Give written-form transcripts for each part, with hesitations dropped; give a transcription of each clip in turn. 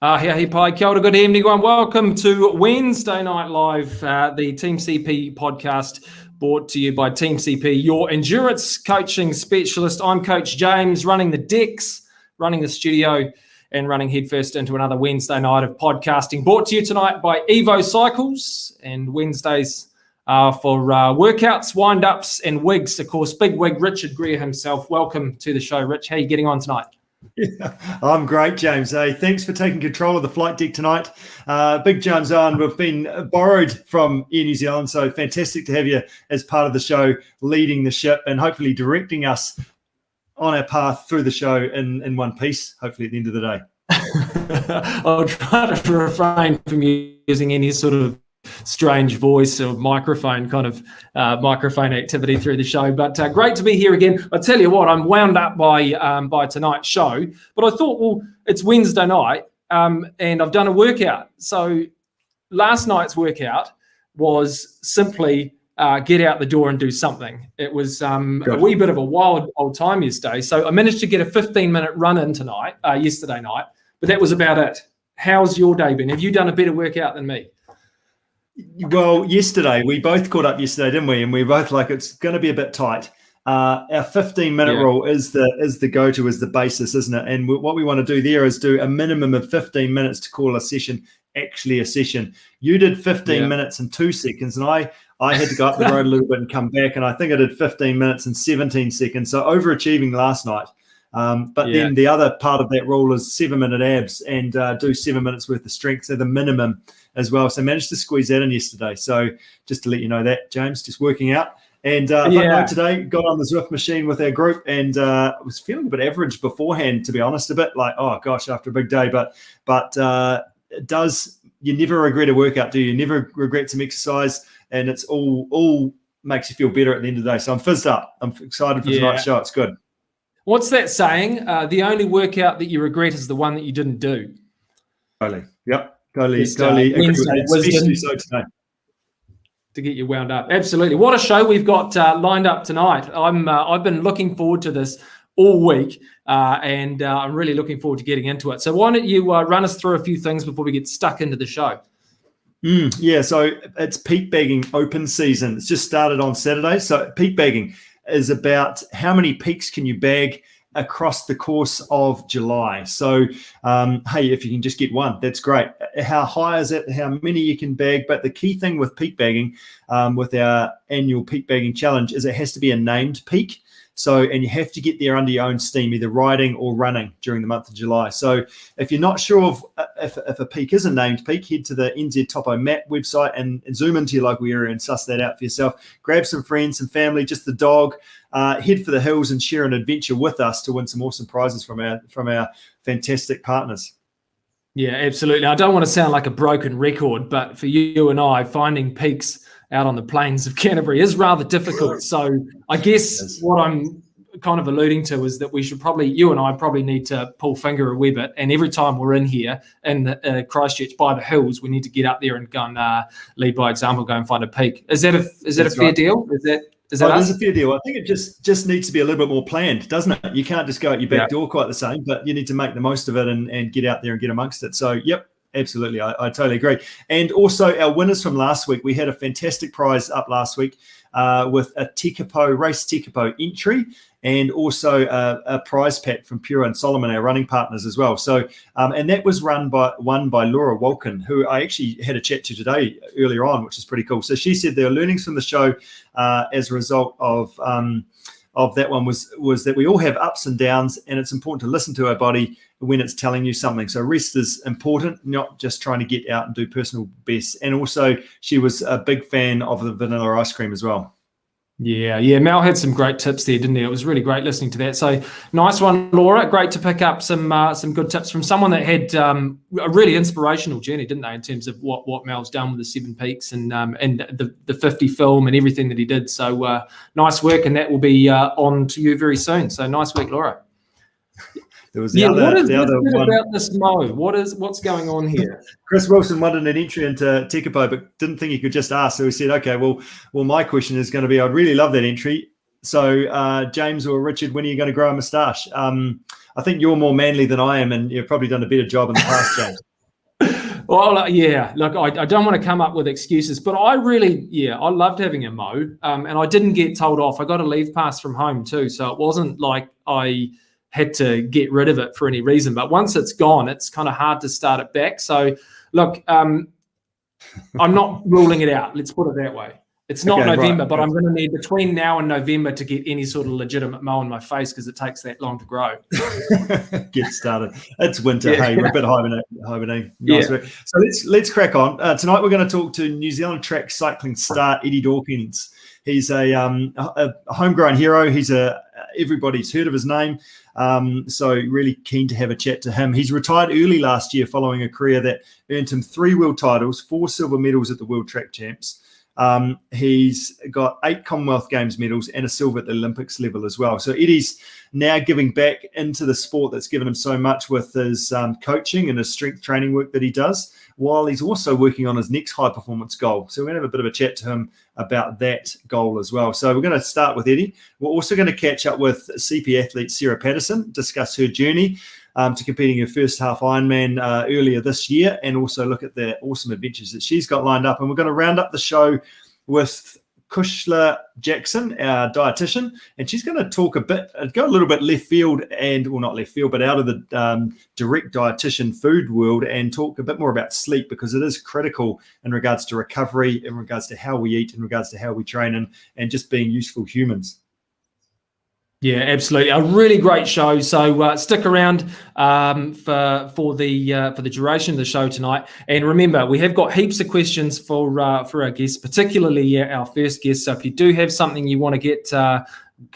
Hey, Pai, kia ora, good evening, everyone. Welcome to Wednesday Night Live, the Team CP podcast brought to you by Team CP, your endurance coaching specialist. I'm Coach James, running the decks, running the studio, and running headfirst into another Wednesday night of podcasting, brought to you tonight by Evo Cycles, and Wednesdays for workouts, wind-ups, and wigs. Of course, big wig Richard Greer himself. Welcome to the show, Rich. How are you getting on tonight? Yeah, I'm great, James. Hey, thanks for taking control of the flight deck tonight. Big James on. We've been borrowed from Air New Zealand, so fantastic to have you as part of the show, leading the ship and hopefully directing us on our path through the show in one piece, hopefully at the end of the day. I'll try to refrain from using any sort of strange voice or microphone activity through the show, but great to be here again. I tell you what, I'm wound up by tonight's show, but I thought, well, it's Wednesday night and I've done a workout. So last night's workout was simply get out the door and do something. It was a wee bit of a wild old time yesterday, so I managed to get a 15-minute run in yesterday night, but that was about it. How's your day been? Have you done a better workout than me? Well, yesterday, we both caught up yesterday, didn't we? And we were both like, it's going to be a bit tight. Our 15-minute rule is the go-to, is the basis, isn't it? And what we want to do there is do a minimum of 15 minutes to call a session actually a session. You did 15 minutes and 2 seconds, and I had to go up the road a little bit and come back, and I think I did 15 minutes and 17 seconds. So overachieving last night. Then the other part of that rule is 7-minute abs and do 7 minutes worth of strength, so the minimum as well. So managed to squeeze that in yesterday. So just to let you know that, James, just working out. And today got on the Zwift machine with our group and was feeling a bit average beforehand, to be honest, a bit like, oh gosh, after a big day. But you never regret a workout, do you? You never regret some exercise, and it's all makes you feel better at the end of the day. So I'm fizzed up. I'm excited for tonight's show. It's good. What's that saying? The only workout that you regret is the one that you didn't do. Totally. Yep. Totally agree with that, especially so today. To get you wound up. Absolutely. What a show we've got lined up tonight. I've been looking forward to this all week, and I'm really looking forward to getting into it. So why don't you run us through a few things before we get stuck into the show? So it's peak bagging open season. It's just started on Saturday. So peak bagging is about how many peaks can you bag across the course of July. So, hey, if you can just get one, that's great. How high is it? How many you can bag? But the key thing with peak bagging, with our annual peak bagging challenge, is it has to be a named peak. So, and you have to get there under your own steam, either riding or running during the month of July. So if you're not sure of if a peak is a named peak, head to the NZ Topo Map website and zoom into your local area and suss that out for yourself. Grab some friends, some family, just the dog, head for the hills and share an adventure with us to win some awesome prizes from our fantastic partners. Yeah, absolutely. I don't want to sound like a broken record, but for you and I, finding peaks out on the plains of Canterbury is rather difficult. So I guess what I'm kind of alluding to is that you and I probably need to pull finger a wee bit. And every time we're in here in Christchurch by the hills, we need to get up there and go and lead by example, go and find a peak. Is that a fair deal? Is that it is a fair deal. I think it just needs to be a little bit more planned, doesn't it? You can't just go out your back door quite the same, but you need to make the most of it and get out there and get amongst it. So, yep. Absolutely. I totally agree. And also our winners from last week, we had a fantastic prize up last week with a race Tekapo entry and also a prize pack from Pura and Solomon, our running partners as well. So, and that was won by Laura Walken, who I actually had a chat to today earlier on, which is pretty cool. So she said there are learnings from the show as a result of that one was that we all have ups and downs, and it's important to listen to our body when it's telling you something. So rest is important, not just trying to get out and do personal best. And also she was a big fan of the vanilla ice cream as well. Yeah. Mel had some great tips there, didn't he? It was really great listening to that. So nice one, Laura. Great to pick up some good tips from someone that had a really inspirational journey, didn't they, in terms of what Mel's done with the 7 peaks and the 50 film and everything that he did. So nice work, and that will be on to you very soon. So nice work, Laura. There was the other one about this Mo. What's going on here? Chris Wilson wanted an entry into Tekapo, but didn't think he could just ask. So he said, okay, well, my question is going to be, I'd really love that entry. So James or Richard, when are you going to grow a moustache? I think you're more manly than I am, and you've probably done a better job in the past, James. Well, yeah, look, I don't want to come up with excuses, but I loved having a mow, and I didn't get told off. I got a leave pass from home too, so it wasn't like I had to get rid of it for any reason. But once it's gone, it's kind of hard to start it back. So, look, I'm not ruling it out. Let's put it that way. It's not November, but I'm going to need between now and November to get any sort of legitimate mow on my face because it takes that long to grow. Get started. It's winter. Hey, we're a bit hibernating. Nice work. So let's crack on. Tonight we're going to talk to New Zealand track cycling star Eddie Dawkins. He's a homegrown hero. Everybody's heard of his name. So really keen to have a chat to him. He's retired early last year following a career that earned him 3 world titles, 4 silver medals at the World Track Champs. He's got 8 Commonwealth Games medals and a silver at the Olympics level as well. So Eddie's now giving back into the sport that's given him so much with his coaching and his strength training work that he does, while he's also working on his next high performance goal. So we're going to have a bit of a chat to him about that goal as well. So we're going to start with Eddie. We're also going to catch up with CP athlete Sarah Patterson, discuss her journey to competing her first half Ironman earlier this year, and also look at the awesome adventures that she's got lined up. And we're going to round up the show with Cushla Jackson, our dietitian, and she's going to talk go a little bit left field not left field, but out of the direct dietitian food world, and talk a bit more about sleep, because it is critical in regards to recovery, in regards to how we eat, in regards to how we train, and just being useful humans. Yeah, absolutely. A really great show. So stick around for the duration of the show tonight. And remember, we have got heaps of questions for our guests, particularly our first guest. So if you do have something you want to get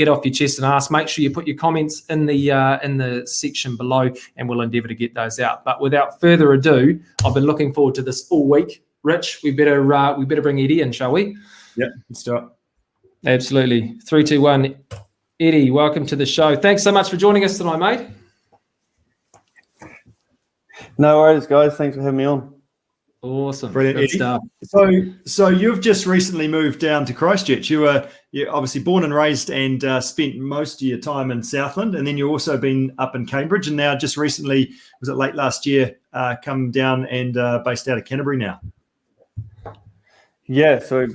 off your chest and ask, make sure you put your comments in the section below, and we'll endeavour to get those out. But without further ado, I've been looking forward to this all week. Rich, we better bring Eddie in, shall we? Yeah, let's start. Absolutely. 3, 2, 1. Eddie, welcome to the show. Thanks so much for joining us tonight, mate. No worries, guys. Thanks for having me on. Awesome. Brilliant. Good stuff. So you've just recently moved down to Christchurch. You're obviously born and raised and spent most of your time in Southland, and then you've also been up in Cambridge, and now just recently, was it late last year, come down and based out of Canterbury now? Yeah, so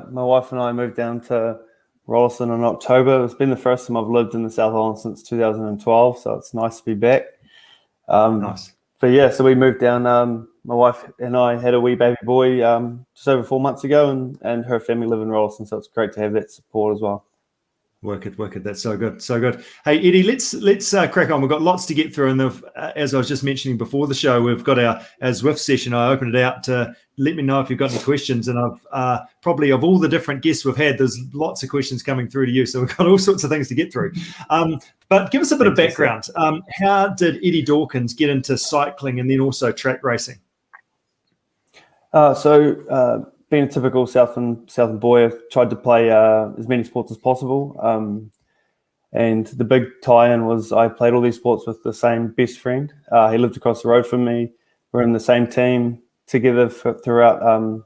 my wife and I moved down to Rolleston in October. It's been the first time I've lived in the South Island since 2012, so it's nice to be back. Nice. But yeah, so we moved down. My wife and I had a wee baby boy just over 4 months ago, and her family live in Rolleston, so it's great to have that support as well. Wicked. That's so good. Hey, Eddie, let's crack on. We've got lots to get through, and as I was just mentioning before the show, we've got our Zwift session. I opened it out to let me know if you've got any questions, and I've probably, of all the different guests we've had, there's lots of questions coming through to you, so we've got all sorts of things to get through. But give us a bit of background. How did Eddie Dawkins get into cycling and then also track racing? Being a typical Southland boy, I've tried to play as many sports as possible. And the big tie-in was I played all these sports with the same best friend. He lived across the road from me. We're in the same team together throughout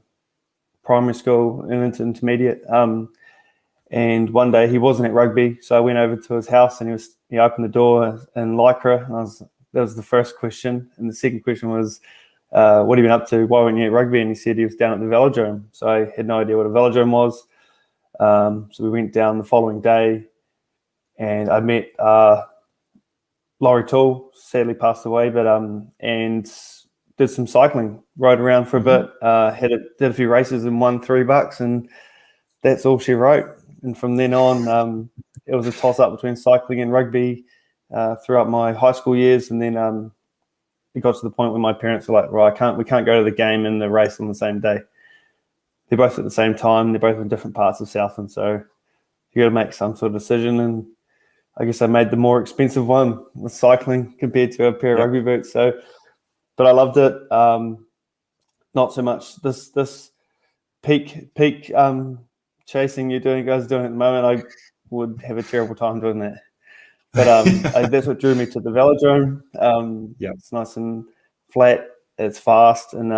primary school and into intermediate. And one day he wasn't at rugby, so I went over to his house, and he opened the door in Lycra. And that was the first question. And the second question was, what have you been up to? Why weren't you at rugby? And he said he was down at the velodrome. So I had no idea what a velodrome was. So we went down the following day, and I met Laurie Toole, sadly passed away, but and did some cycling, rode around for a bit, did a few races and won $3, and that's all she wrote. And from then on, it was a toss-up between cycling and rugby throughout my high school years, and then it got to the point where my parents were like, "Well, we can't go to the game and the race on the same day. They're both at the same time. They're both in different parts of Southland, so you got to make some sort of decision." And I guess I made the more expensive one with cycling compared to a pair of rugby boots. But I loved it. Not so much this peak chasing you guys are doing at the moment. I would have a terrible time doing that. But that's what drew me to the velodrome. It's nice and flat. It's fast, and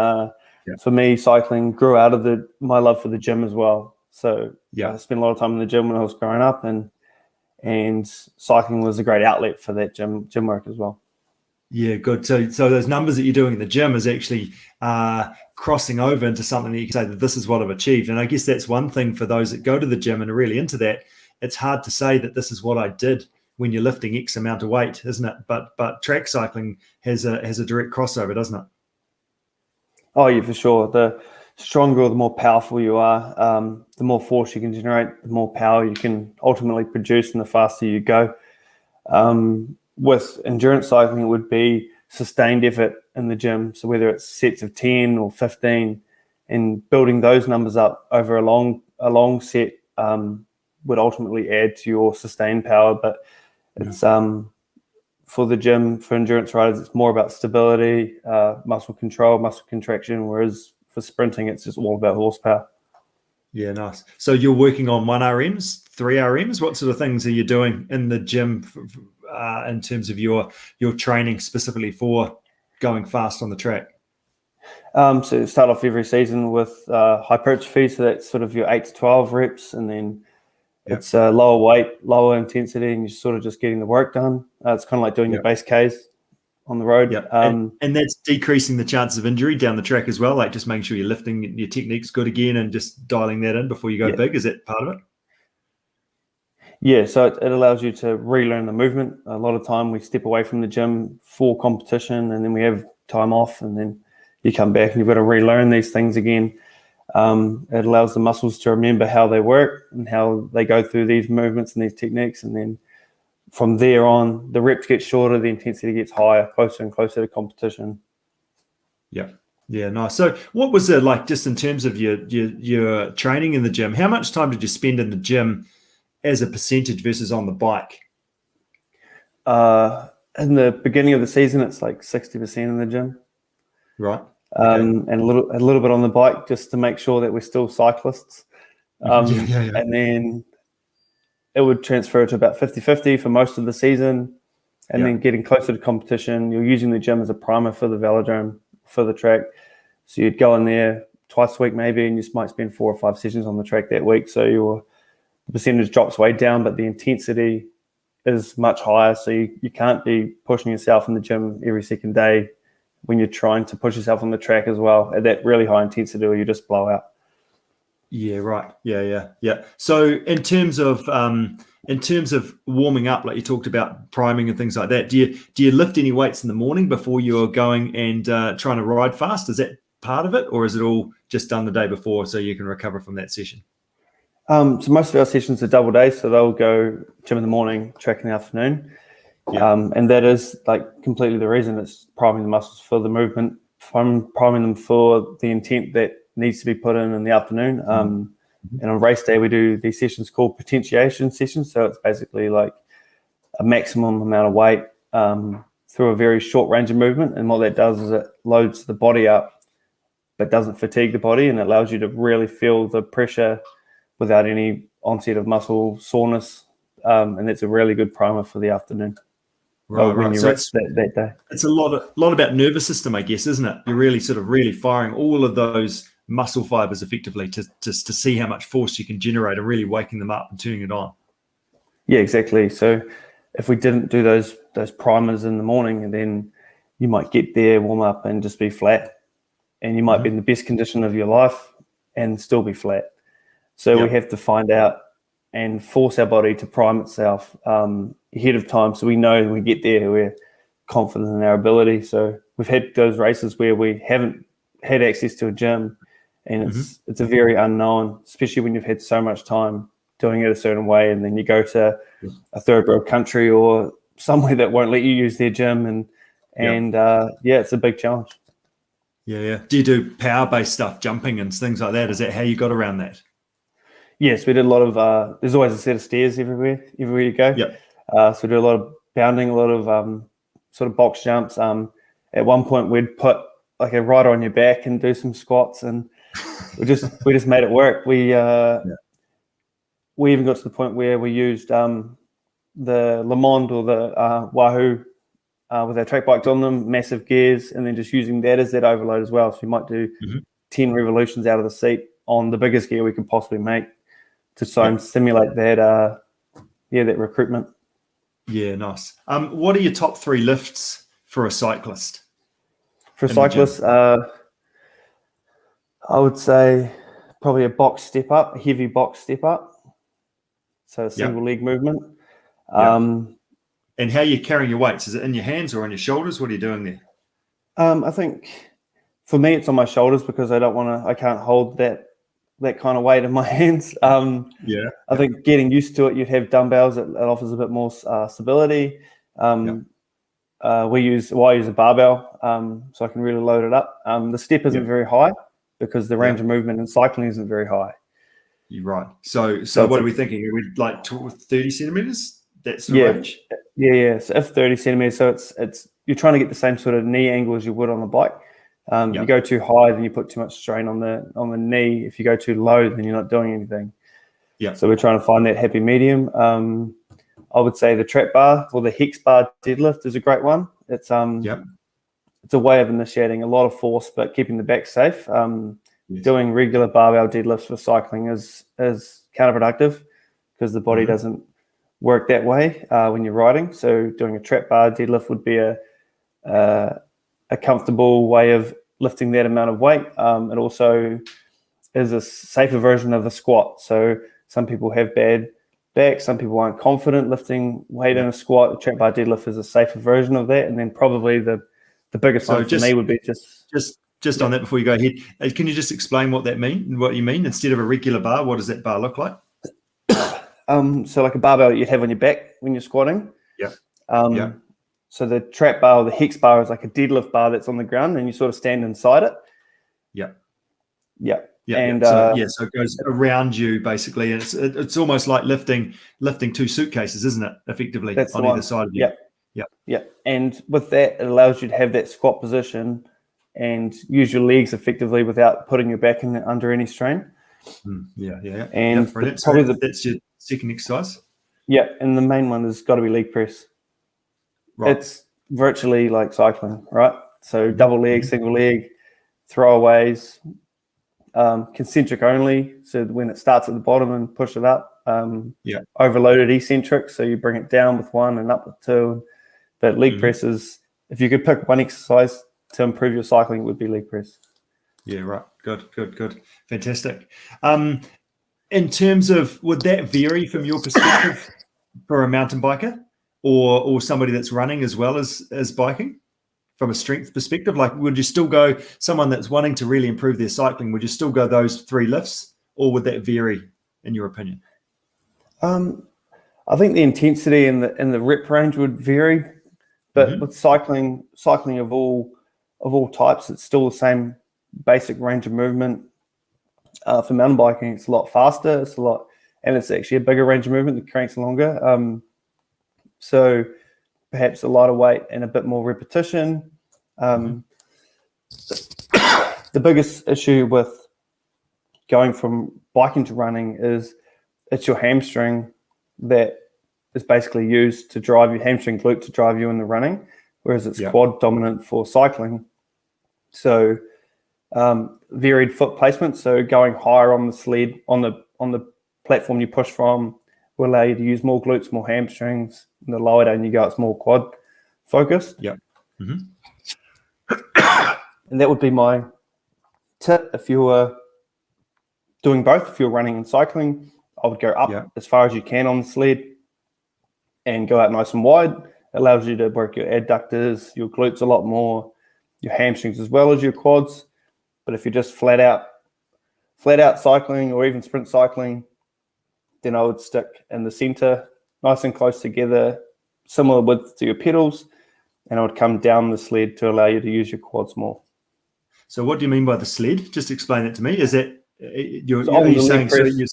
for me, cycling grew out of my love for the gym as well. So I spent a lot of time in the gym when I was growing up, and cycling was a great outlet for that gym work as well. Yeah, good. So those numbers that you're doing in the gym is actually crossing over into something that you can say that this is what I've achieved. And I guess that's one thing for those that go to the gym and are really into that. It's hard to say that this is what I did when you're lifting X amount of weight, isn't it? But track cycling has a direct crossover, doesn't it? Oh, yeah, for sure. The stronger or the more powerful you are, the more force you can generate, the more power you can ultimately produce, and the faster you go. With endurance cycling, it would be sustained effort in the gym. So whether it's sets of 10 or 15, and building those numbers up over a long set would ultimately add to your sustained power. But it's for the gym, for endurance riders, it's more about stability, muscle control, muscle contraction, whereas for sprinting, it's just all about horsepower. Yeah, nice. So you're working on 1 RMs, 3 RMs. What sort of things are you doing in the gym in terms of your training specifically for going fast on the track? So start off every season with hypertrophy. So that's sort of your 8 to 12 reps, and then it's lower weight, lower intensity, and you're sort of just getting the work done. It's kind of like doing your base Ks on the road. Yeah, and that's decreasing the chances of injury down the track as well, like just making sure you're lifting, your technique's good again, and just dialing that in before you go big. Is that part of it? Yeah, so it allows you to relearn the movement. A lot of time we step away from the gym for competition, and then we have time off, and then you come back and you've got to relearn these things again. It allows the muscles to remember how they work and how they go through these movements and these techniques, and then from there on, the reps get shorter, the intensity gets higher, closer and closer to competition. Yeah, nice. So what was it like just in terms of your training in the gym? How much time did you spend in the gym as a percentage versus on the bike? In the beginning of the season, it's like 60% in the gym. Right. And a little bit on the bike, just to make sure that we're still cyclists. And then it would transfer to about 50-50 for most of the season. And then getting closer to competition, you're using the gym as a primer for the velodrome, for the track. So you'd go in there twice a week maybe, and you just might spend 4 or 5 sessions on the track that week. So your percentage drops way down, but the intensity is much higher. So you can't be pushing yourself in the gym every second day when you're trying to push yourself on the track as well at that really high intensity, or you just blow out. Yeah, right. Yeah. So in terms of warming up, like you talked about priming and things like that, do you lift any weights in the morning before you're going and trying to ride fast? Is that part of it, or is it all just done the day before so you can recover from that session? So most of our sessions are double days, so they'll go gym in the morning, track in the afternoon. And that is like completely the reason. It's priming the muscles for the movement, priming them for the intent that needs to be put in the afternoon. And on race day, we do these sessions called potentiation sessions. So it's basically like a maximum amount of weight through a very short range of movement. And what that does is it loads the body up, but doesn't fatigue the body, and it allows you to really feel the pressure without any onset of muscle soreness. And that's a really good primer for the afternoon. Right. So it's that day. It's a lot about nervous system, I guess, isn't it? You're really sort of really firing all of those muscle fibers effectively to see how much force you can generate, and really waking them up and turning it on. Yeah, exactly. So if we didn't do those primers in the morning, then you might get there, warm up, and just be flat. And you might be in the best condition of your life and still be flat. So we have to find out and force our body to prime itself ahead of time, so we know when we get there, we're confident in our ability. So we've had those races where we haven't had access to a gym, and it's a very unknown, especially when you've had so much time doing it a certain way, and then you go to a third world country or somewhere that won't let you use their gym, and it's a big challenge. Yeah. Do you do power-based stuff, jumping and things like that? Is that how you got around that? Yes, we did a lot of. There's always a set of stairs everywhere you go. So we do a lot of bounding, a lot of sort of box jumps. At one point, we'd put like a rider on your back and do some squats, and we just made it work. We even got to the point where we used the Le Monde or the Wahoo with our track bikes on them, massive gears, and then just using that as that overload as well. So we might do 10 revolutions out of the seat on the biggest gear we could possibly make to simulate that that recruitment. Yeah, nice. What are your top 3 lifts for a cyclist? For a cyclist, I would say probably a box step up, a heavy box step up. So a single leg movement. And how are you carrying your weights? Is it in your hands or on your shoulders? What are you doing there? I think for me, it's on my shoulders because I can't hold that kind of weight in my hands. I think getting used to it, you'd have dumbbells. It offers a bit more stability. I use a barbell, so I can really load it up. The step isn't very high because the range of movement in cycling isn't very high. You're right. So what are we thinking? Are we like 30 centimeters? That's the range? Yeah. So if 30 centimeters, so it's you're trying to get the same sort of knee angle as you would on the bike. You go too high, then you put too much strain on the knee. If you go too low, then you're not doing anything. Yeah. So we're trying to find that happy medium. I would say the trap bar or the hex bar deadlift is a great one. It's a way of initiating a lot of force, but keeping the back safe. Doing regular barbell deadlifts for cycling is counterproductive because the body doesn't work that way when you're riding. So doing a trap bar deadlift would be a comfortable way of lifting that amount of weight. It also is a safer version of a squat. So some people have bad back, some people aren't confident lifting weight in a squat. A trap bar deadlift is a safer version of that. And then probably the biggest one for me would be just on that before you go ahead. Can you just explain what you mean? Instead of a regular bar, what does that bar look like? So like a barbell you'd have on your back when you're squatting. So the trap bar or the hex bar is like a deadlift bar that's on the ground and you sort of stand inside it. So it goes around you basically, and it's almost like lifting 2 suitcases, isn't it? Effectively, that's on either side of you. And with that, it allows you to have that squat position and use your legs effectively without putting your back under any strain. And probably that's your second exercise. And the main one has got to be leg press. Right. It's virtually like cycling, right? So double leg, single leg, throwaways, concentric only. So when it starts at the bottom and push it up. Overloaded eccentric. So you bring it down with 1 and up with 2. But leg press is, if you could pick one exercise to improve your cycling, it would be leg press. Yeah, right. Good. Fantastic. In terms of, would that vary from your perspective for a mountain biker or somebody that's running as well as biking from a strength perspective? Like, would you still go, someone that's wanting to really improve their cycling, would you still go those 3 lifts, or would that vary in your opinion? I think the intensity and the rep range would vary, but with cycling of all types, it's still the same basic range of movement. For mountain biking, it's a lot faster. And it's actually a bigger range of movement. The crank's longer. So perhaps a lighter weight and a bit more repetition. The biggest issue with going from biking to running is it's your hamstring that is basically used to drive your hamstring glute to drive you in the running, whereas it's quad dominant for cycling. So varied foot placement. So going higher on the sled, on the platform you push from, will allow you to use more glutes, more hamstrings. And the lower down you go, it's more quad focused. And that would be my tip if you were doing both. If you're running and cycling, I would go up as far as you can on the sled and go out nice and wide. It allows you to work your adductors, your glutes a lot more, your hamstrings as well as your quads. But if you're just flat out cycling or even sprint cycling, then I would stick in the center, nice and close together, similar width to your pedals, and I would come down the sled to allow you to use your quads more. So what do you mean by the sled? Just explain it to me. Is that you're saying press, so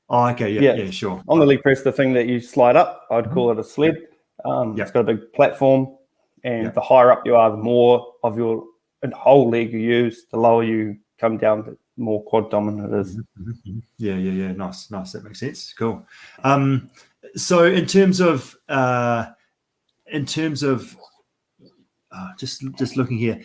oh, okay, yeah, sure. On the leg press, the thing that you slide up, I'd call it a sled. It's got a big platform, and the higher up you are, the more of your whole leg you use, the lower you come down, the more quad dominant it is. Yeah. Nice. That makes sense. Cool. So in terms of just looking here,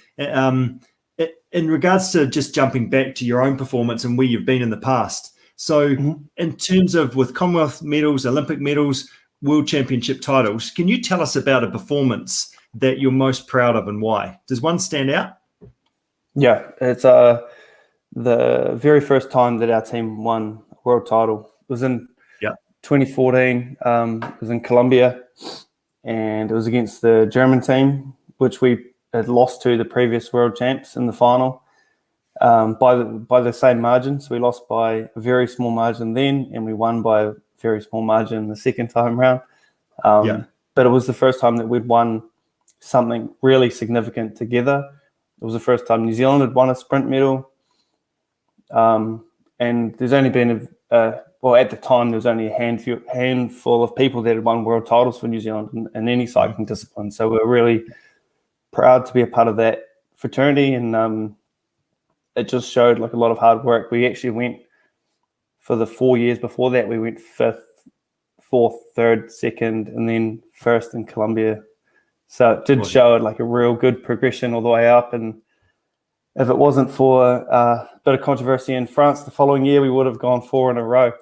in regards to just jumping back to your own performance and where you've been in the past. So in terms of with Commonwealth medals, Olympic medals, World Championship titles, can you tell us about a performance that you're most proud of, and why? Does one stand out? Yeah, it's the very first time that our team won a world title. It was in 2014. It was in Colombia, and it was against the German team, which we had lost to the previous world champs in the final by the same margin. So we lost by a very small margin then, and we won by a very small margin the second time round. But it was the first time that we'd won something really significant together. It was the first time New Zealand had won a sprint medal. And there's only been, at the time, there was only a handful of people that had won world titles for New Zealand in any cycling discipline. So we're really proud to be a part of that fraternity. And it just showed like a lot of hard work. We actually went, for the 4 years before that, we went 5th, 4th, 3rd, 2nd, and then 1st in Colombia. So it did show like a real good progression all the way up. And if it wasn't for a bit of controversy in France the following year, we would have gone 4 in a row.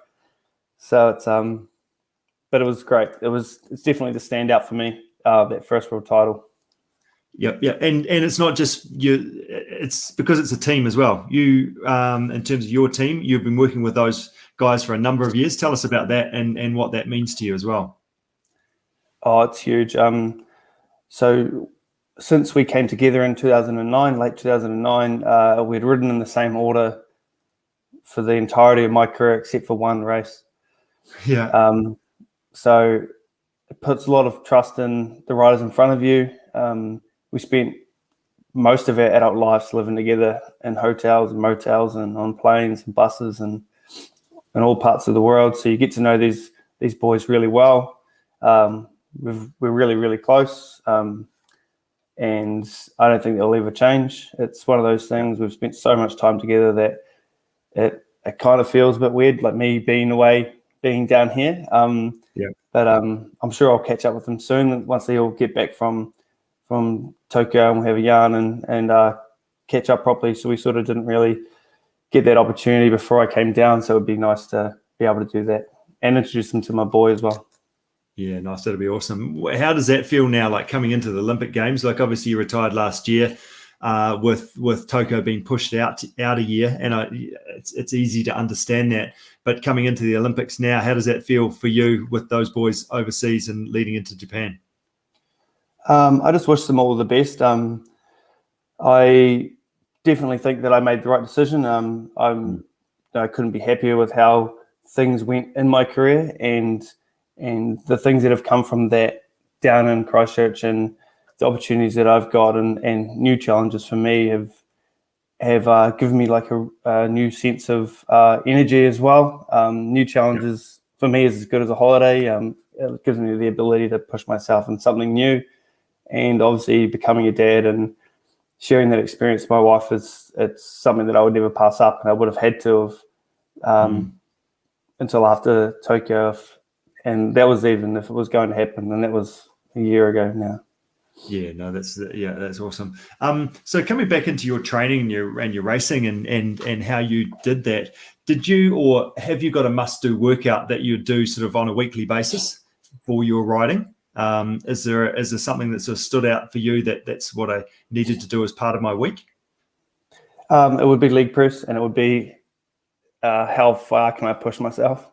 So it's but it was great. It's definitely the standout for me, that first world title. Yeah, and it's not just you. It's because it's a team as well. You, in terms of your team, you've been working with those guys for a number of years. Tell us about that and what that means to you as well. Oh, it's huge. So since we came together in 2009, late 2009, we'd ridden in the same order for the entirety of my career except for one race. Yeah. So it puts a lot of trust in the riders in front of you. We spent most of our adult lives living together in hotels and motels and on planes and buses and in all parts of the world. So you get to know these boys really well. We're really, really close. And I don't think they'll ever change. It's one of those things, we've spent so much time together that it kind of feels a bit weird, like me being away, being down here. But I'm sure I'll catch up with them soon once they all get back from Tokyo, and we'll have a yarn and catch up properly. So we sort of didn't really get that opportunity before I came down. So it'd be nice to be able to do that and introduce them to my boy as well. Yeah, nice. That'll be awesome. How does that feel now, like coming into the Olympic Games? Like obviously you retired last year with Tokyo being pushed out a year, and it's easy to understand that. But coming into the Olympics now, how does that feel for you with those boys overseas and leading into Japan? I just wish them all the best. I definitely think that I made the right decision. I couldn't be happier with how things went in my career, and the things that have come from that down in Christchurch, and the opportunities that I've got and new challenges for me have given me like a new sense of energy as well. New challenges for me is as good as a holiday. It gives me the ability to push myself in something new, and obviously becoming a dad and sharing that experience with my wife it's something that I would never pass up, and I would have had to have until after Tokyo. And that was even if it was going to happen, and that was a year ago now. Yeah, no, that's awesome. So coming back into your training and your racing and how you did that, did you or have you got a must-do workout that you do sort of on a weekly basis for your riding? Is there something that sort of stood out for you that's what I needed to do as part of my week? It would be leg press, and it would be how far can I push myself.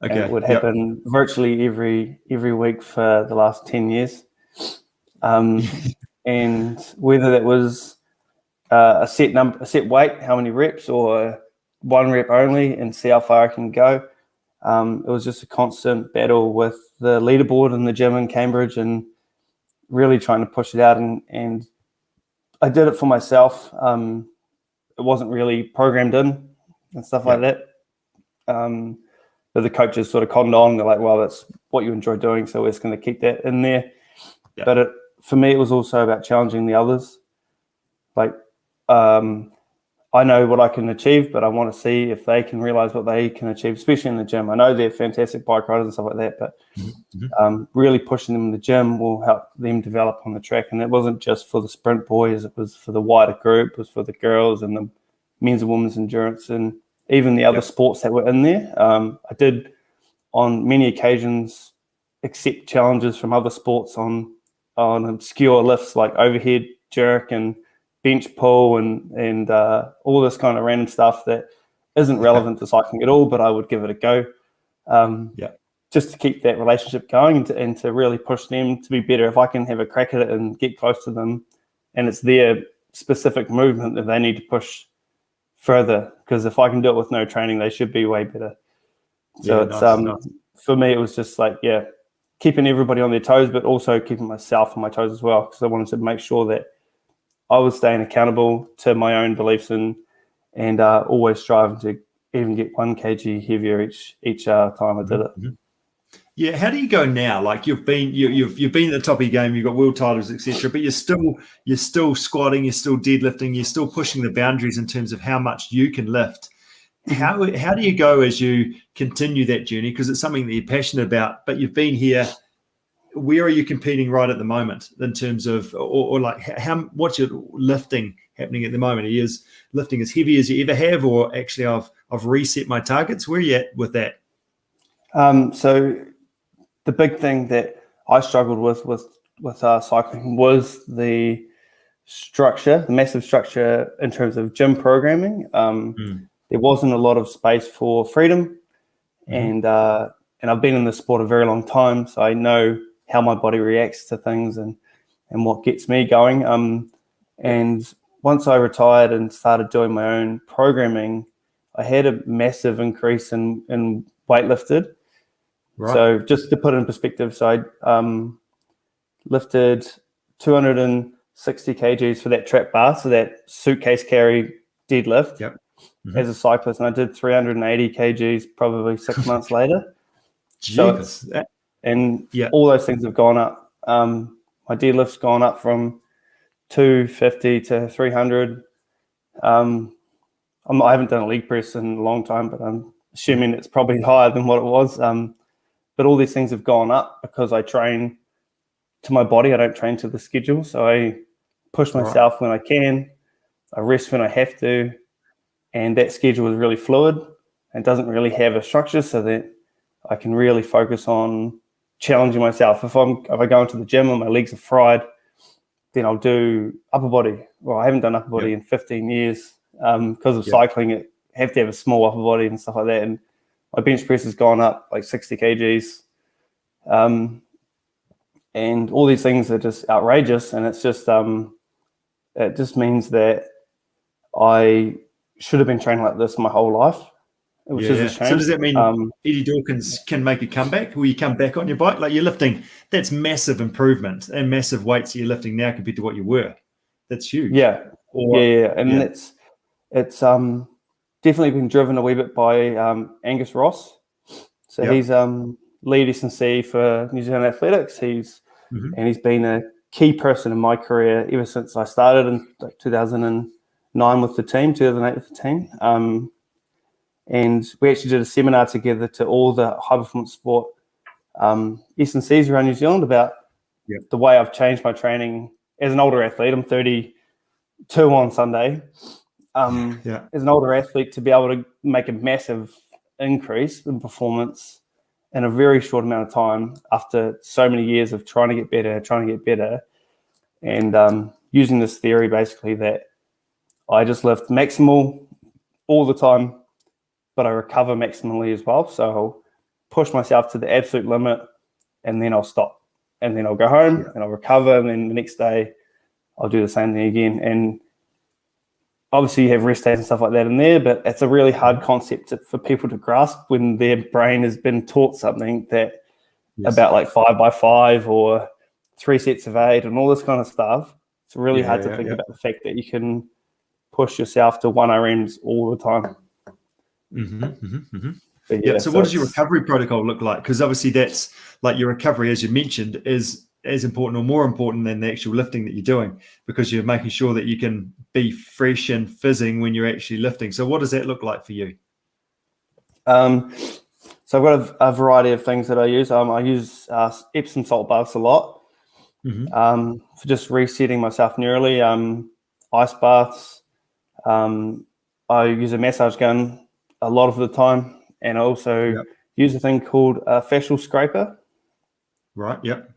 Okay. And it would happen virtually every week for the last 10 years. And whether that was a set weight, how many reps, or one rep only, and see how far I can go. It was just a constant battle with the leaderboard in the gym in Cambridge, and really trying to push it out. And I did it for myself. It wasn't really programmed in and stuff like that. But the coaches sort of cottoned on. They're like, well, that's what you enjoy doing, so we're just going to keep that in there. Yeah. But for me, it was also about challenging the others. Like, I know what I can achieve, but I want to see if they can realize what they can achieve, especially in the gym. I know they're fantastic bike riders and stuff like that, but really pushing them in the gym will help them develop on the track. And it wasn't just for the sprint boys. It was for the wider group. It was for the girls and the men's and women's endurance, and even the other sports that were in there. I did on many occasions accept challenges from other sports on on obscure lifts like overhead jerk and bench pull and all this kind of random stuff that isn't relevant to cycling at all, but I would give it a go. Just to keep that relationship going and to really push them to be better. If I can have a crack at it and get close to them, and it's their specific movement that they need to push further, because if I can do it with no training, they should be way better. So nice. For me, it was just like, keeping everybody on their toes, but also keeping myself on my toes as well, because I wanted to make sure that I was staying accountable to my own beliefs and always striving to even get 1 kg heavier each time I did it. Mm-hmm. Yeah, how do you go now? Like you've been at the top of your game, you've got world titles, etc. But you're still squatting, you're still deadlifting, you're still pushing the boundaries in terms of how much you can lift. How do you go as you continue that journey? Because it's something that you're passionate about, but you've been here. Where are you competing right at the moment in terms of, or like what's your lifting happening at the moment? Are you lifting as heavy as you ever have, or actually I've reset my targets? Where are you at with that? So the big thing that I struggled with cycling was the structure, the massive structure in terms of gym programming. There wasn't a lot of space for freedom, and I've been in this sport a very long time, so I know how my body reacts to things and what gets me going. And once I retired and started doing my own programming, I had a massive increase in weight lifted. Right. So just to put it in perspective, so I lifted 260 kgs for that trap bar, so that suitcase carry deadlift as a cyclist, and I did 380 kgs probably 6 months later. Jeez. So all those things have gone up. My deadlift's gone up from 250 to 300. I haven't done a leg press in a long time, but I'm assuming it's probably higher than what it was. But all these things have gone up because I train to my body. I don't train to the schedule. So I push myself when I can. I rest when I have to. And that schedule is really fluid and doesn't really have a structure, so that I can really focus on challenging myself. If I go into the gym and my legs are fried, then I'll do upper body. Well, I haven't done upper body in 15 years because of cycling. I have to have a small upper body and stuff like that. And my bench press has gone up like 60 kgs. And all these things are just outrageous. And it's just, it just means that I should have been training like this my whole life, which is a shame. So does that mean Eddie Dawkins can make a comeback? Will you come back on your bike? Like you're lifting, that's massive improvement and massive weights you're lifting now compared to what you were. That's huge. And it's definitely been driven a wee bit by Angus Ross. So he's lead S&C for New Zealand Athletics. He's been a key person in my career ever since I started in like 2009 with the team, 2008 with the team. And we actually did a seminar together to all the high performance sport S&Cs around New Zealand about the way I've changed my training as an older athlete. I'm 32 on Sunday. As an older athlete, to be able to make a massive increase in performance in a very short amount of time after so many years of trying to get better, and using this theory basically that I just lift maximal all the time, but I recover maximally as well. So I'll push myself to the absolute limit and then I'll stop. And then I'll go home and I'll recover. And then the next day I'll do the same thing again. And obviously you have rest days and stuff like that in there, but it's a really hard concept for people to grasp when their brain has been taught something that about like 5x5 or 3 sets of 8 and all this kind of stuff. It's really hard to think about the fact that you can push yourself to 1 RMs all the time. So what does your recovery protocol look like? Because obviously that's like your recovery, as you mentioned, is as important or more important than the actual lifting that you're doing, because you're making sure that you can be fresh and fizzing when you're actually lifting. So what does that look like for you? So I've got a variety of things that I use. I use Epsom salt baths a lot for just resetting myself neurally. Ice baths. I use a massage gun a lot of the time, and I also use a thing called a fascial scraper. Right. Yep.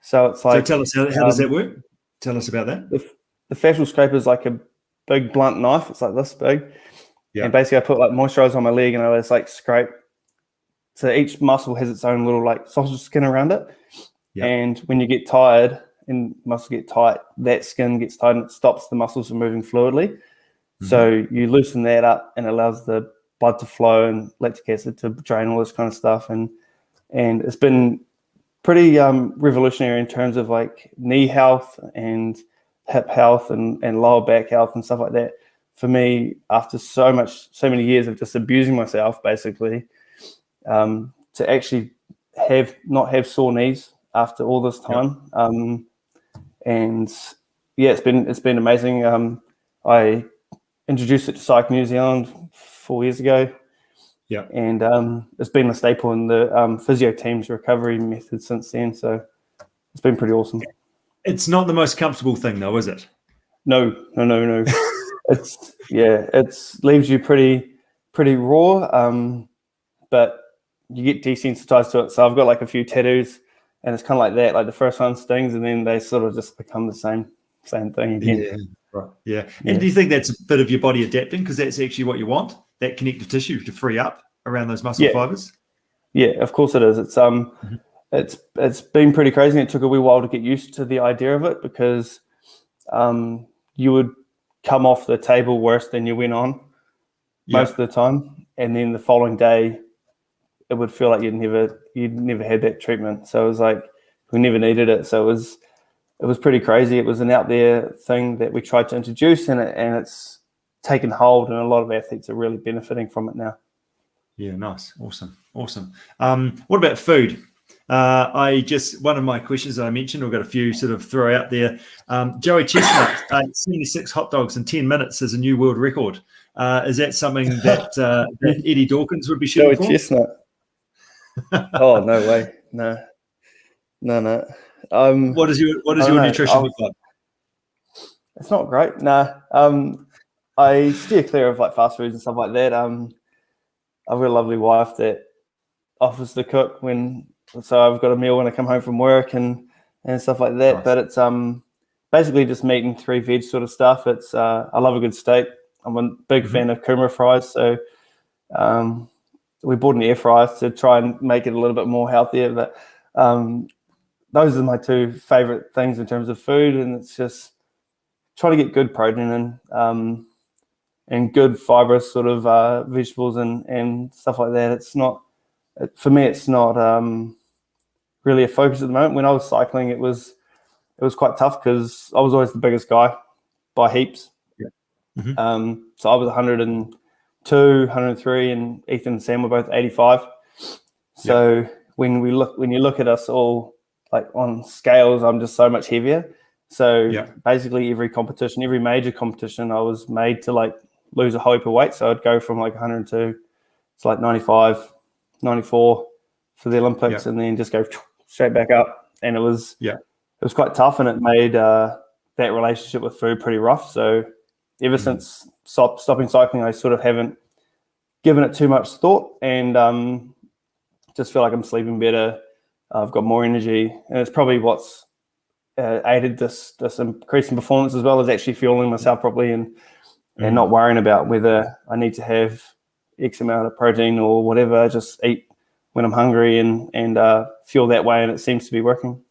So it's like. So tell us, how does that work? Tell us about that. The fascial scraper is like a big blunt knife. It's like this big. Yeah. And basically I put like moisturizer on my leg and I just like scrape. So each muscle has its own little like sausage skin around it. Yeah. And when you get tired and muscles get tight, that skin gets tight and it stops the muscles from moving fluidly. Mm-hmm. So you loosen that up and allows the blood to flow and lactic acid to drain, all this kind of stuff. And it's been pretty revolutionary in terms of like knee health and hip health and lower back health and stuff like that. For me, after so many years of just abusing myself, basically, to actually not have sore knees after all this time, and yeah, it's been amazing. I introduced it to Psych New Zealand 4 years ago, and it's been a staple in the physio team's recovery method since then. So it's been pretty awesome. It's not the most comfortable thing, though, is it? No. It leaves you pretty raw, but you get desensitized to it. So I've got like a few tattoos, and it's kind of like that. Like the first one stings, and then they sort of just become the same thing again. Yeah, right. Yeah. And do you think that's a bit of your body adapting, because that's actually what you want, that connective tissue to free up around those muscle fibers? Yeah, of course it is. It's it's been pretty crazy. It took a wee while to get used to the idea of it, because you would come off the table worse than you went on most of the time, and then the following day it would feel like you'd never had that treatment. So it was like we never needed it. So it was pretty crazy. It was an out there thing that we tried to introduce, and it's taken hold, and a lot of athletes are really benefiting from it now. Yeah, nice, awesome. What about food? One of my questions that I mentioned, I've got a few sort of throw out there. Joey Chestnut, 76 hot dogs in 10 minutes is a new world record. Is that something that Eddie Dawkins would be shooting for? Joey Chestnut. Oh, no way. No. What is your nutrition look like? It's not great. I steer clear of like fast foods and stuff like that. I've got a lovely wife that offers to cook so I've got a meal when I come home from work and stuff like that. Nice. But it's basically just meat and 3 veg sort of stuff. It's I love a good steak. I'm a big fan of kumara fries, so we bought an air fryer to try and make it a little bit more healthier. But those are my 2 favorite things in terms of food, and it's just try to get good protein and good fibrous sort of vegetables and stuff like that. It's not for me. It's not really a focus at the moment. When I was cycling, it was quite tough because I was always the biggest guy by heaps. Yeah. So I was 102, 103, and Ethan and Sam were both 85. So when you look at us all like on scales, I'm just so much heavier. So basically every major competition, I was made to like lose a whole heap of weight. So I'd go from like 102 to like 95, 94 for the Olympics, and then just go straight back up. And it was quite tough, and it made that relationship with food pretty rough. So ever since stopping cycling, I sort of haven't given it too much thought, and just feel like I'm sleeping better. I've got more energy, and it's probably what's aided this increase in performance, as well as actually fueling myself properly and not worrying about whether I need to have X amount of protein or whatever. I just eat when I'm hungry and feel that way, and it seems to be working.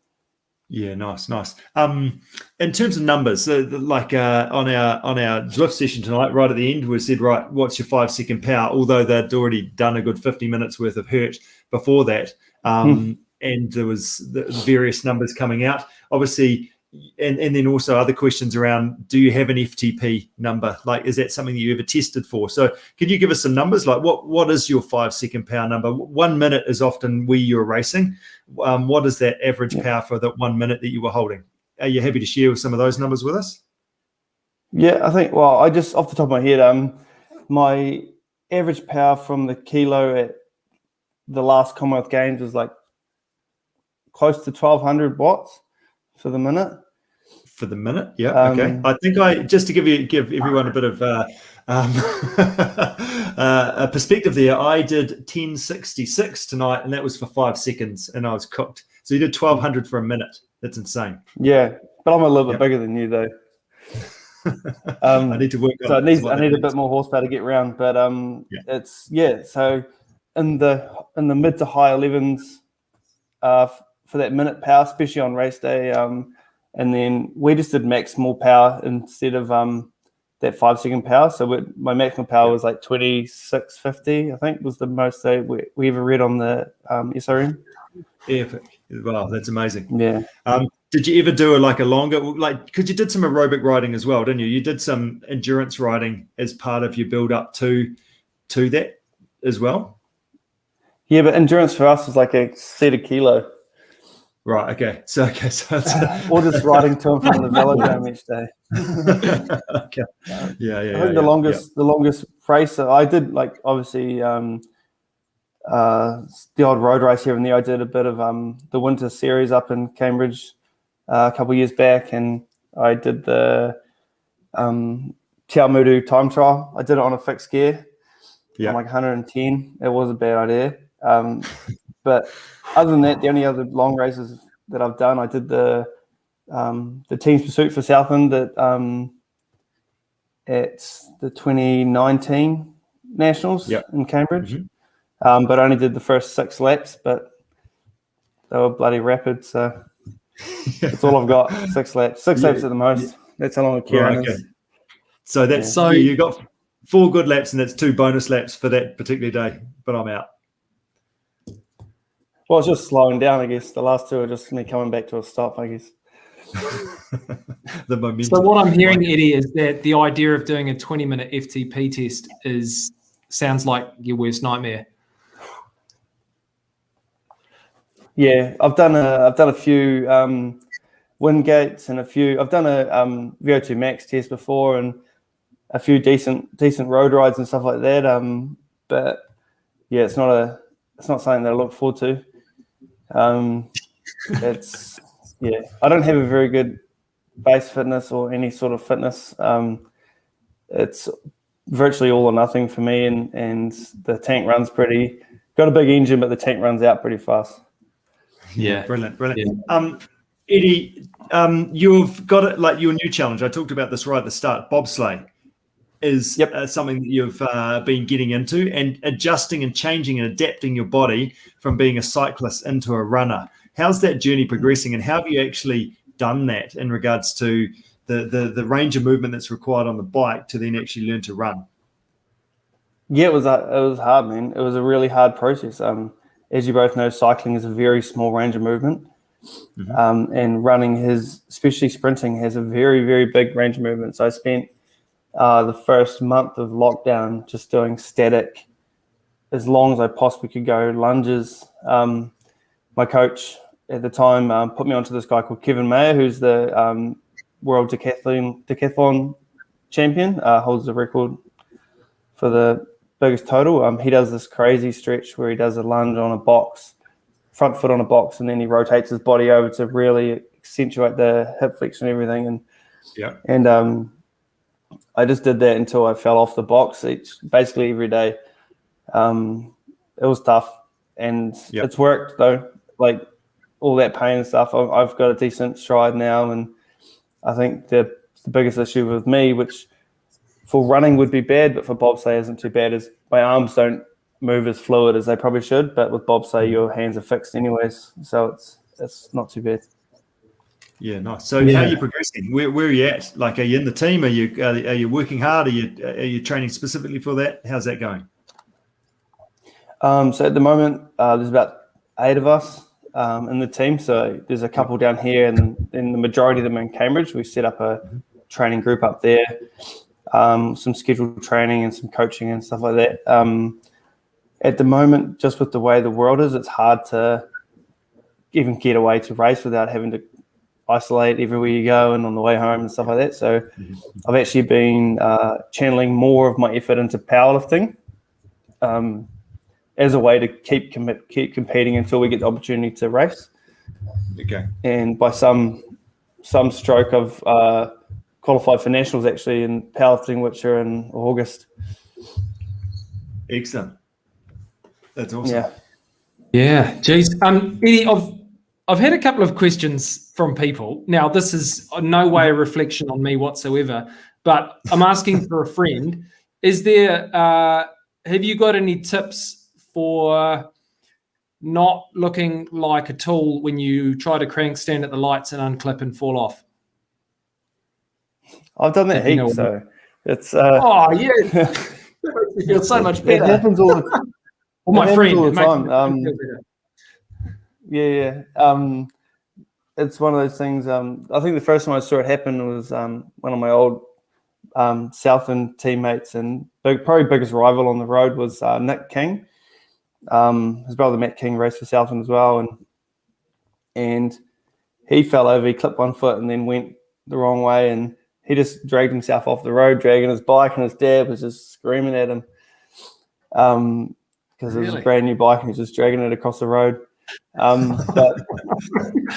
Yeah, nice. In terms of numbers, like on our Zwift session tonight, right at the end, we said, right, what's your 5-second power? Although they'd already done a good 50 minutes worth of hurt before that, and there was the various numbers coming out, obviously, and then also other questions around, do you have an FTP number? Like, is that something that you ever tested for? So can you give us some numbers? Like what is your 5-second power number? 1 minute is often where you're racing. What is that average power for that 1 minute that you were holding? Are you happy to share some of those numbers with us? Yeah, I think, well, I just off the top of my head, my average power from the kilo at the last Commonwealth Games was like close to 1200 watts for the minute. For the minute, okay. I think just to give everyone a bit of a perspective there, I did 1066 tonight, and that was for 5 seconds, and I was cooked. So you did 1200 for a minute. That's insane. Yeah, but I'm a little bit Yep. bigger than you though. I need to work on So it. I need a bit more horsepower to get around. But Yeah. So in the mid to high 11s for that minute power, especially on race day. And then we just did maximal power instead of that 5 second power. So my maximum power was like 26:50, I think, was the most we ever read on the SRM. Epic. Wow, that's amazing. Yeah. Did you ever do a longer, because you did some aerobic riding as well, didn't you? You did some endurance riding as part of your build up to that as well? Yeah, but endurance for us is like a set a kilo. Right. Okay. So it's or just riding to and from the velodrome each day. Okay. Yeah. I think the longest race I did, like obviously the odd road race here and there. I did a bit of the winter series up in Cambridge a couple of years back, and I did the Te Aumutu time trial. I did it on a fixed gear. On like 110. It was a bad idea. But other than that, the only other long races that I've done, I did the Team's Pursuit for Southland at the 2019 Nationals in Cambridge. Mm-hmm. But I only did the first 6 laps, but they were bloody rapid. So that's all I've got. 6 laps. 6 laps at the most. That's how long a Kieran is. So that's you got 4 good laps, and that's 2 bonus laps for that particular day. But I'm out. Well, it's just slowing down, I guess. The last 2 are just me coming back to a stop, I guess. The momentum. So what I'm hearing, Eddie, is that the idea of doing a 20-minute FTP test sounds like your worst nightmare. Yeah, I've done a few wind gates and I've done a VO2 max test before and a few decent road rides and stuff like that. But yeah, it's not something that I look forward to. I don't have a very good base fitness or any sort of fitness. It's virtually all or nothing for me, and the tank runs got a big engine, but the tank runs out pretty fast. Yeah, brilliant. Yeah. Eddie, you've got it, like your new challenge. I talked about this right at the start. Bobsleigh is something that you've been getting into, and adjusting and changing and adapting your body from being a cyclist into a runner. How's that journey progressing, and how have you actually done that in regards to the range of movement that's required on the bike to then actually learn to run? Yeah, it was hard, man. It was a really hard process. As you both know, cycling is a very small range of movement. Mm-hmm. And running especially sprinting, has a very, very big range of movement. So I spent the first month of lockdown just doing static as long as I possibly could go, lunges. My coach at the time put me onto this guy called Kevin Mayer, who's the world decathlon champion, holds the record for the biggest total. He does this crazy stretch where he does a lunge on a box, front foot on a box, and then he rotates his body over to really accentuate the hip flexion and everything. And I just did that until I fell off the box basically every day. It was tough, and it's worked though. Like all that pain and stuff, I've got a decent stride now, and I think the biggest issue with me, which for running would be bad, but for bobsleigh isn't too bad, is my arms don't move as fluid as they probably should. But with bobsleigh, your hands are fixed anyways, so it's not too bad. Yeah, nice. So how are you progressing? Where are you at? Like, are you in the team? Are you working hard? Are you training specifically for that? How's that going? So at the moment, there's about 8 of us in the team. So there's a couple down here, and then the majority of them in Cambridge. We set up a training group up there, some scheduled training and some coaching and stuff like that. At the moment, just with the way the world is, it's hard to even get away to race without having to isolate everywhere you go and on the way home and stuff like that. So I've actually been channeling more of my effort into powerlifting as a way to keep competing until we get the opportunity to race. Okay. And by some stroke, I've qualified for nationals actually in powerlifting, which are in August. Excellent. That's awesome. Yeah. Geez. Eddie, I've had a couple of questions from people. Now, this is no way a reflection on me whatsoever, but I'm asking for a friend. Is there, have you got any tips for not looking like a tool when you try to crank stand at the lights and unclip and fall off? I've done that heaps, so it's. Oh, yeah. That makes me feel so much better. It happens all the time. Well, my friend. All the time. Yeah. It's one of those things. I think the first time I saw it happen was one of my old Southern teammates, and probably biggest rival on the road was Nick King. His brother Matt King raced for Southern as well, and he fell over. He clipped one foot and then went the wrong way, and he just dragged himself off the road, dragging his bike, and his dad was just screaming at him because it was a brand new bike and he was just dragging it across the road. But I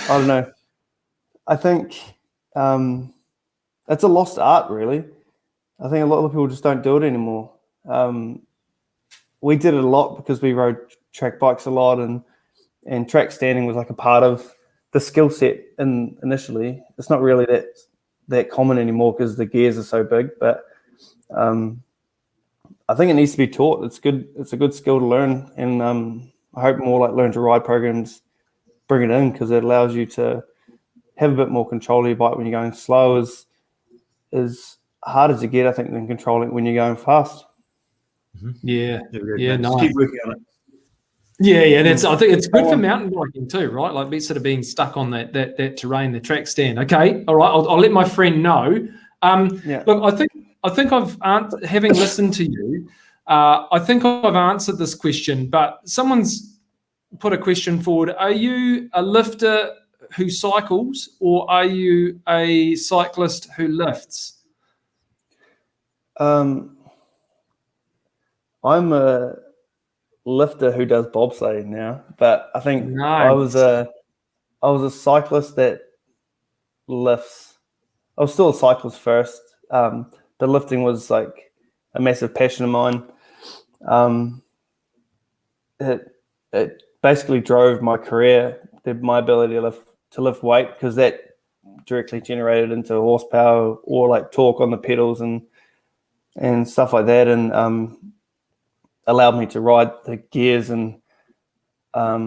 don't know. I think it's a lost art, really. I think a lot of people just don't do it anymore. We did it a lot because we rode track bikes a lot, and track standing was like a part of the skill set initially. It's not really that common anymore because the gears are so big, but I think it needs to be taught. It's good. It's a good skill to learn, and I hope more like Learn to Ride programs bring it in, because it allows you to have a bit more control of your bike when you're going slow. Is harder to get, I think, than controlling when you're going fast. Yeah, nice. Keep working on it. Yeah. I think it's good for mountain biking too, right? Like sort of being stuck on that terrain, the track stand. Okay, all right. I'll let my friend know. Look, I think I've having listened to you, I think I've answered this question, but someone's put a question forward. Are you a lifter who cycles, or are you a cyclist who lifts? I'm a lifter who does bobsledding now, but I think nice. I was a cyclist that lifts. I was still a cyclist first, but lifting was like a massive passion of mine. It basically drove my career, my ability to lift weight, because that directly generated into horsepower or like torque on the pedals and stuff like that, and allowed me to ride the gears. And I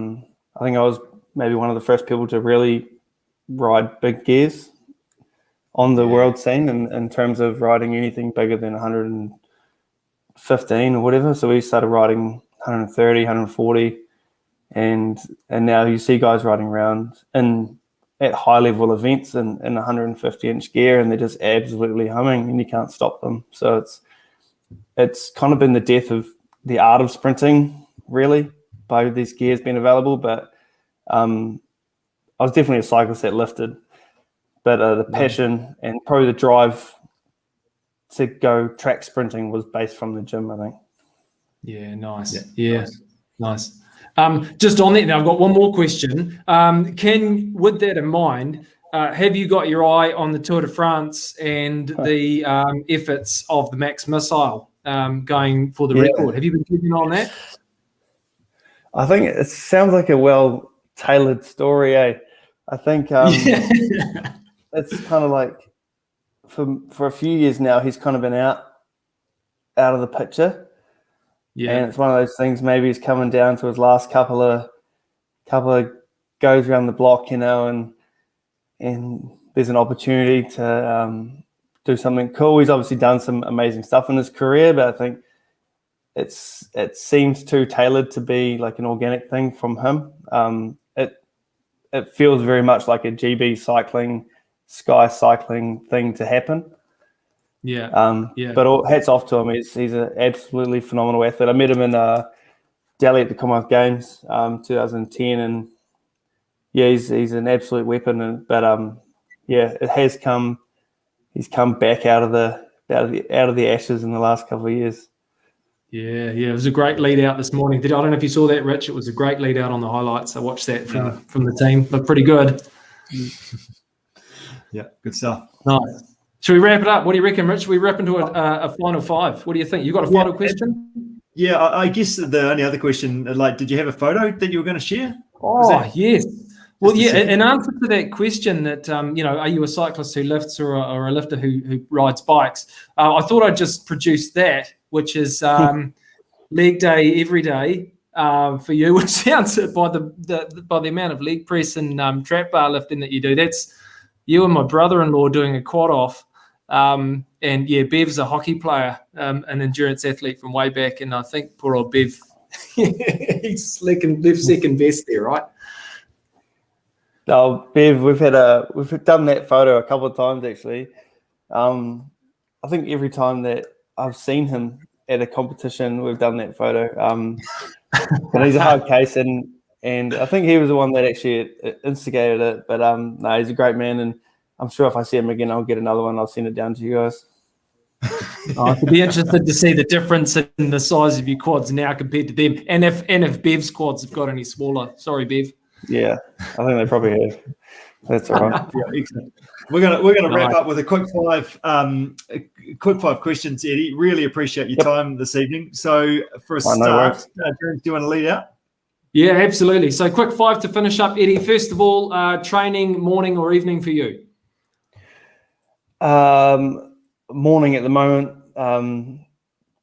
think I was maybe one of the first people to really ride big gears on the world scene in terms of riding anything bigger than 115 or whatever. So we started riding 130, 140, and now you see guys riding around at high level events in 150-inch gear, and they're just absolutely humming, and you can't stop them. So it's kind of been the death of the art of sprinting, really, by these gears being available. But I was definitely a cyclist that lifted, but the passion and probably the drive to go track sprinting was based from the gym, I think. Yeah, nice. Yeah, nice. Just on that, now I've got one more question. With that in mind, have you got your eye on the Tour de France and the efforts of the Max Missile going for the record? Have you been keeping on that? I think it sounds like a well-tailored story, eh? I think it's kind of like for a few years now, he's kind of been out of the picture. Yeah. And it's one of those things, maybe he's coming down to his last couple of goes around the block, and there's an opportunity to do something cool. He's obviously done some amazing stuff in his career, but I think it seems too tailored to be like an organic thing from him. It feels very much like a GB cycling, sky cycling thing to happen. Yeah. But hats off to him. He's an absolutely phenomenal athlete. I met him in Delhi at the Commonwealth Games, 2010, and he's an absolute weapon. It has come. He's come back out of the ashes in the last couple of years. Yeah. It was a great lead out this morning. I don't know if you saw that, Rich. It was a great lead out on the highlights. I watched that from the team. Looked pretty good. Yeah, good stuff. Nice. Should we wrap it up? What do you reckon, Rich? Should we wrap into a final five? What do you think? You got a final question? Yeah, I guess the only other question, like, did you have a photo that you were going to share? Oh, yes. Well, yeah, in answer to that question that, are you a cyclist who lifts or a lifter who rides bikes? I thought I'd just produce that, which is leg day every day for you, which sounds by the amount of leg press and trap bar lifting that you do. That's you and my brother-in-law doing a quad off. And yeah, Bev's a hockey player, an endurance athlete from way back. And I think poor old Bev, he's left second best there, right? Oh, Bev, we've done that photo a couple of times actually. I think every time that I've seen him at a competition, we've done that photo. But he's a hard case, and I think he was the one that actually instigated it. But no, he's a great man, and I'm sure if I see him again, I'll get another one. I'll send it down to you guys. I'd be interested to see the difference in the size of your quads now compared to them, and if Bev's quads have got any smaller. Sorry, Bev. Yeah, I think they probably have. That's all right. Yeah, excellent. We're gonna wrap up with a quick five questions, Eddie. Really appreciate your time this evening. So for a start, do you want to lead out? Yeah, absolutely. So quick five to finish up, Eddie. First of all, training morning or evening for you? Morning at the moment,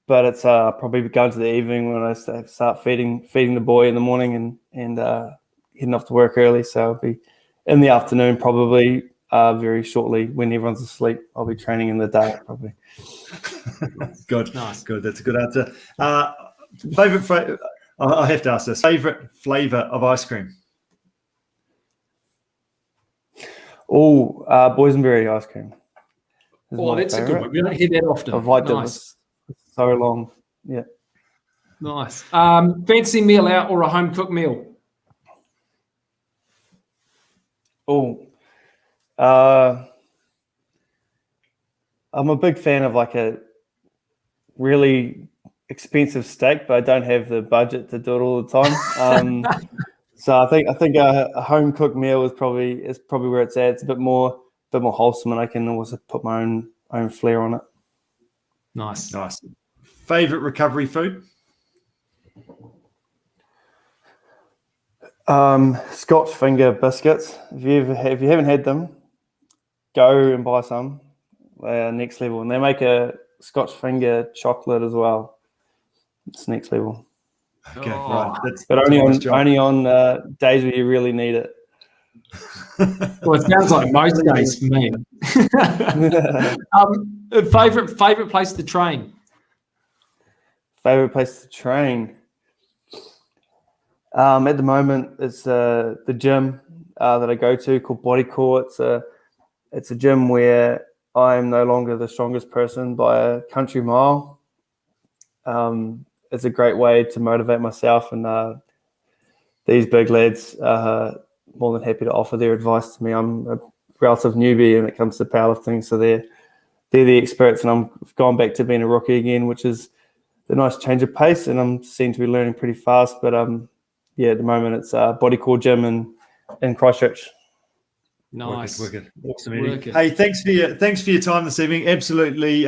but it's probably going to the evening when I start feeding the boy in the morning and heading off to work early. So I'll be in the afternoon probably very shortly when everyone's asleep. I'll be training in the day probably. Good, nice, good. That's a good answer. Favorite? I have to ask this. Favorite flavor of ice cream? Oh, boysenberry ice cream. Oh, that's favorite. A good one. We don't hear that often. I've liked it so long. Yeah. Nice. Fancy meal out or a home cooked meal? Oh, I'm a big fan of like a really expensive steak, but I don't have the budget to do it all the time. So I think a home cooked meal is probably where it's at. It's a bit more wholesome, and I can also put my own flair on it. Nice. Favorite recovery food? Scotch finger biscuits. If you haven't had them, go and buy some. They are next level, and they make a Scotch finger chocolate as well. It's next level. Okay, right. But only on days where you really need it. Well, it sounds like most days for me. Favorite place to train? Favorite place to train? At the moment, it's the gym that I go to called Body Core. It's a gym where I'm no longer the strongest person by a country mile. It's a great way to motivate myself, and these big lads are more than happy to offer their advice to me. I'm a relative newbie when it comes to powerlifting, so they're the experts, and I've gone back to being a rookie again, which is a nice change of pace, and I'm seem to be learning pretty fast. But yeah, at the moment it's Body Core Gym in Christchurch. Nice, wicked. Awesome, Eddie. Hey, thanks for your time this evening. Absolutely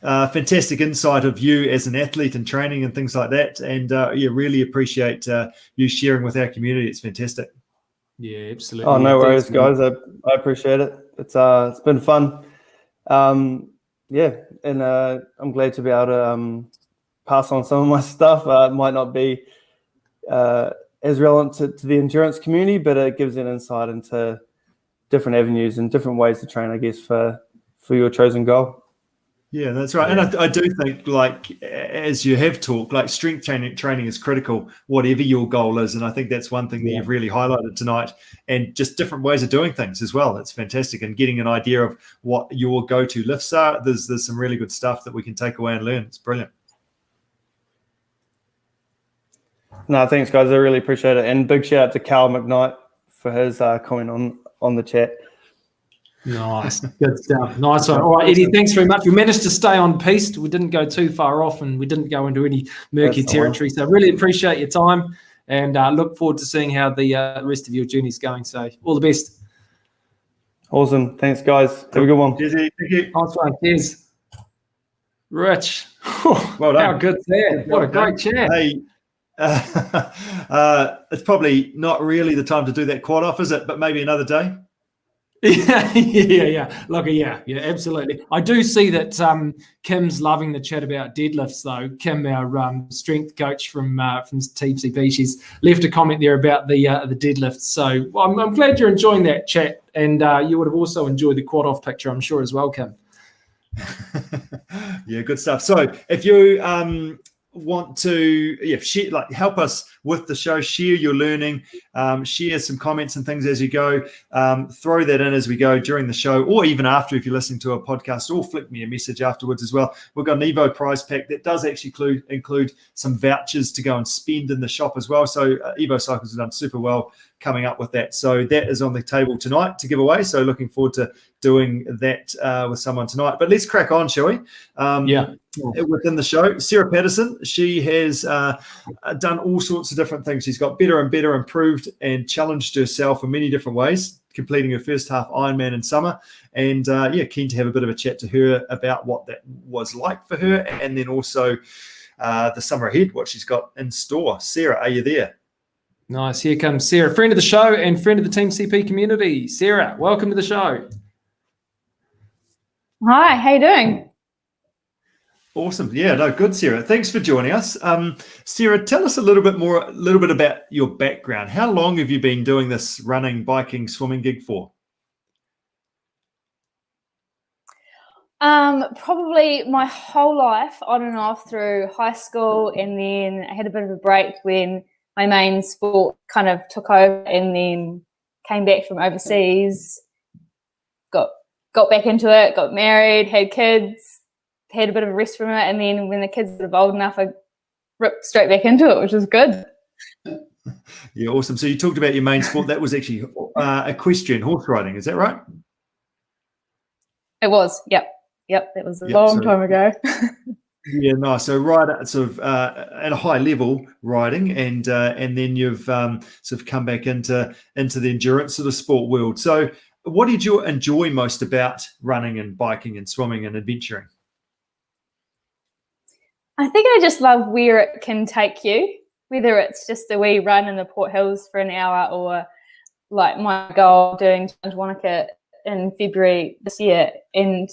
fantastic insight of you as an athlete and training and things like that. And really appreciate you sharing with our community. It's fantastic. Yeah, absolutely. Oh, no worries, guys. I appreciate it. It's been fun. Yeah, and I'm glad to be able to pass on some of my stuff. It might not be as relevant to the endurance community, but it gives an insight into different avenues and different ways to train, I guess, for your chosen goal. Yeah, that's right. And I do think, like, as you have talked, like strength training is critical, whatever your goal is. And I think that's one thing that you've really highlighted tonight, and just different ways of doing things as well. It's fantastic. And getting an idea of what your go-to lifts are, there's some really good stuff that we can take away and learn. It's brilliant. No, thanks, guys. I really appreciate it. And big shout out to Carl McKnight for his comment on the chat. Nice. Good stuff. Nice one. All right, Eddie, thanks very much. We managed to stay on piste. We didn't go too far off, and we didn't go into any murky territory. So really appreciate your time, and look forward to seeing how the rest of your journey is going. So all the best. Awesome. Thanks, guys. Have a good one. Cheers, Eddie. Thank you. Nice one. Cheers. Rich. Well done. How good's that? What a great chat. Hey, It's probably not really the time to do that quad off, is it? But maybe another day. Yeah. Look, yeah, absolutely. I do see that Kim's loving the chat about deadlifts, though. Kim, our strength coach from Team CP, she's left a comment there about the deadlifts. So I'm glad you're enjoying that chat, and you would have also enjoyed the quad off picture, I'm sure, as well, Kim. Yeah, good stuff. So if you want to share, help us with the show, share your learning, share some comments and things as you go, throw that in as we go during the show, or even after if you're listening to a podcast, or flick me a message afterwards as well. We've got an Evo prize pack that does actually include some vouchers to go and spend in the shop as well. So Evo Cycles has done super well coming up with that. So that is on the table tonight to give away. So looking forward to doing that with someone tonight. But let's crack on, shall we? Within the show, Sarah Patterson, she has done all sorts of different things. She's got better and better, improved, and challenged herself in many different ways, completing her first half Ironman in summer. And keen to have a bit of a chat to her about what that was like for her, and then also the summer ahead, what she's got in store. Sarah, are you there? Nice. Here comes Sarah, friend of the show and friend of the Team CP community. Sarah, welcome to the show. Hi, how you doing? Awesome. Yeah, no, good, Sarah. Thanks for joining us. Sarah, tell us a little bit about your background. How long have you been doing this running, biking, swimming gig for? Probably my whole life, on and off through high school, and then I had a bit of a break when my main sport kind of took over, and then came back from overseas, got back into it, got married, had kids, had a bit of a rest from it, and then when the kids were old enough, I ripped straight back into it, which was good. Yeah, awesome. So you talked about your main sport. That was actually equestrian horse riding. Is that right? It was. Yep. That was a long time ago. Yeah, nice. So sort of at a high level riding, and then you've sort of come back into the endurance sort of sport world. So what did you enjoy most about running and biking and swimming and adventuring? I think I just love where it can take you, whether it's just a wee run in the Port Hills for an hour, or like my goal doing Challenge Wanaka in February this year, and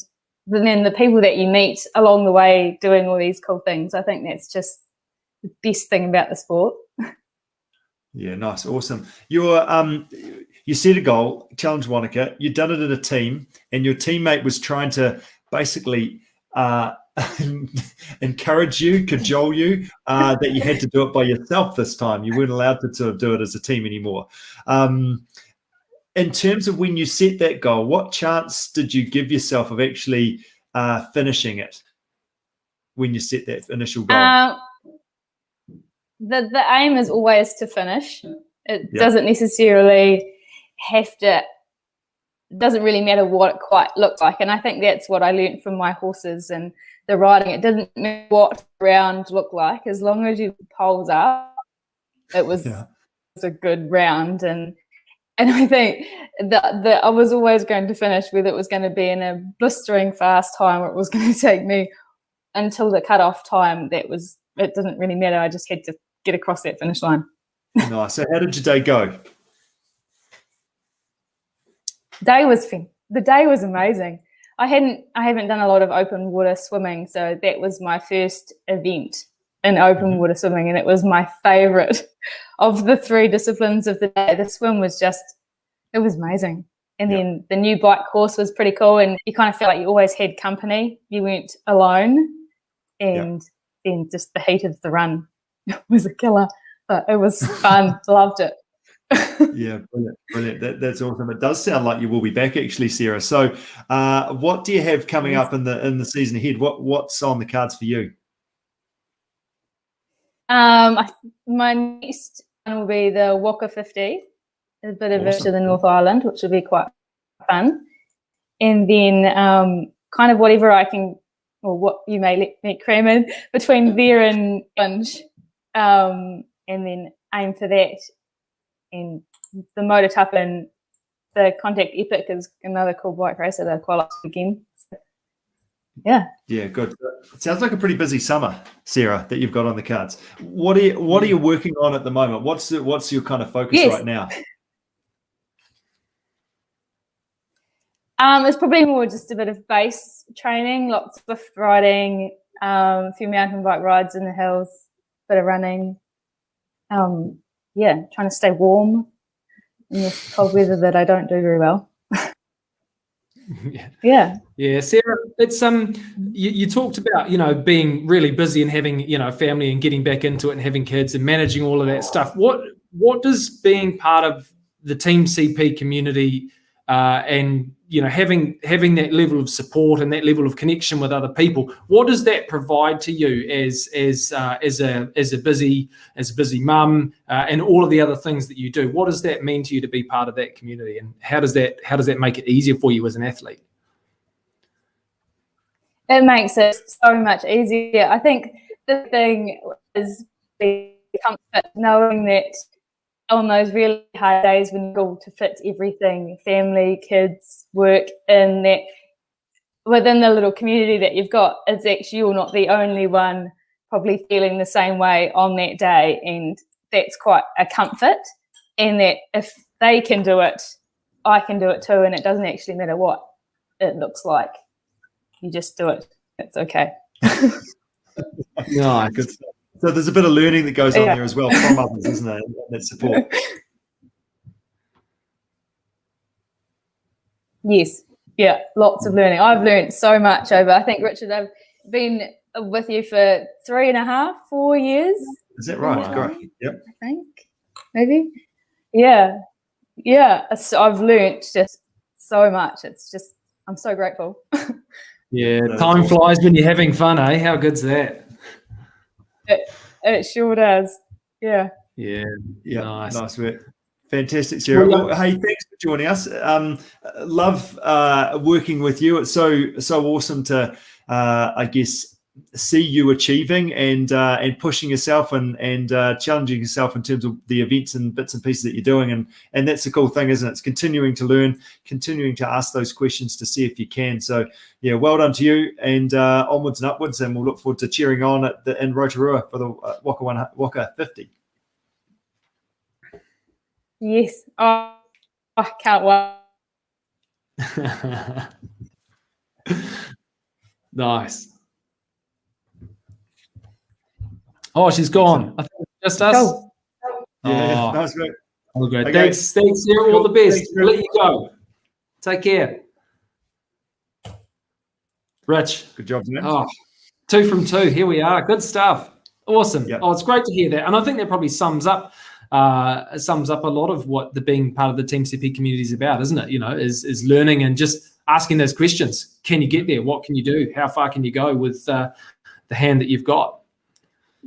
then the people that you meet along the way doing all these cool things. I think that's just the best thing about the sport. Yeah, nice, awesome. You set a goal, Challenge Wanaka. You'd done it in a team, and your teammate was trying to basically encourage you, cajole you, that you had to do it by yourself this time. You weren't allowed to sort of do it as a team anymore. In terms of when you set that goal, what chance did you give yourself of actually finishing it when you set that initial goal? The aim is always to finish. It doesn't necessarily have to, doesn't really matter what it quite looks like. And I think that's what I learned from my horses and the riding. It didn't matter what the round looked like, as long as you poles up, it was a good round. And I think that I was always going to finish, whether it was going to be in a blistering fast time or it was going to take me until the cutoff time. It didn't really matter. I just had to get across that finish line. Nice. So how did your day go? The day was amazing. I haven't done a lot of open water swimming, so that was my first event in open water swimming, and it was my favorite of the three disciplines of the day. The swim was it was amazing. And then the new bike course was pretty cool, and you kind of felt like you always had company. You weren't alone. And then just the heat of the run was a killer, but it was fun. Loved it. Yeah, brilliant. That's awesome. It does sound like you will be back, actually, Sarah. So what do you have coming up in the season ahead? What's on the cards for you? My next one will be the Waka 50, a bit of it to the North Island, which will be quite fun. And then kind of whatever I can, or what you may let me cram in between there and lunch, and then aim for that. And the Motor Tup and the Contact Epic is another cool bike race that I quite like again. Yeah, good. It sounds like a pretty busy summer, Sarah, that you've got on the cards. What are you working on at the moment? What's your kind of focus right now? It's probably more just a bit of base training, lots of swift riding, a few mountain bike rides in the hills, a bit of running. Trying to stay warm in this cold weather that I don't do very well. Yeah, Sarah, it's you talked about being really busy and having family and getting back into it and having kids and managing all of that stuff. What does being part of the Team CP community and having that level of support and that level of connection with other people, what does that provide to you as a busy mum and all of the other things that you do? What does that mean to you to be part of that community, and how does that make it easier for you as an athlete? It makes it so much easier. I think the thing is the comfort knowing that on those really hard days when you're able to fit everything, family, kids, work, in that within the little community that you've got, it's actually you're not the only one probably feeling the same way on that day, and that's quite a comfort. And that if they can do it, I can do it too, and it doesn't actually matter what it looks like. You just do it. It's okay. No, good stuff. So there's a bit of learning that goes on there as well from others, isn't there? That support. Yes. Yeah, lots of learning. I've learned so much over, I think, Richard, I've been with you for 3.5, 4 years. Is that right? Great. Yep. I think, maybe. Yeah. So I've learned just so much. It's just, I'm so grateful. Time flies when you're having fun, eh? How good's that? It sure does. Yeah. Nice work. Fantastic, Sarah. Well, hey, thanks for joining us. Love working with you. It's so awesome to, I guess, see you achieving and pushing yourself and challenging yourself in terms of the events and bits and pieces that you're doing. And that's the cool thing, isn't it? It's continuing to learn, continuing to ask those questions to see if you can. So, well done to you, and onwards and upwards. And we'll look forward to cheering on in Rotorua for the Waka 50. Yes. Oh, I can't wait. Nice. Oh, she's gone. I think it's just us. Go. Yeah, nice work. All good. Okay. Thanks, Sarah. All the best. Thanks, I'll let you go. Take care. Rich. Good job, man. 2 from 2. Here we are. Good stuff. Awesome. Yep. Oh, it's great to hear that. And I think that probably sums up a lot of what the being part of the Team CP community is about, isn't it? Is learning and just asking those questions. Can you get there? What can you do? How far can you go with the hand that you've got?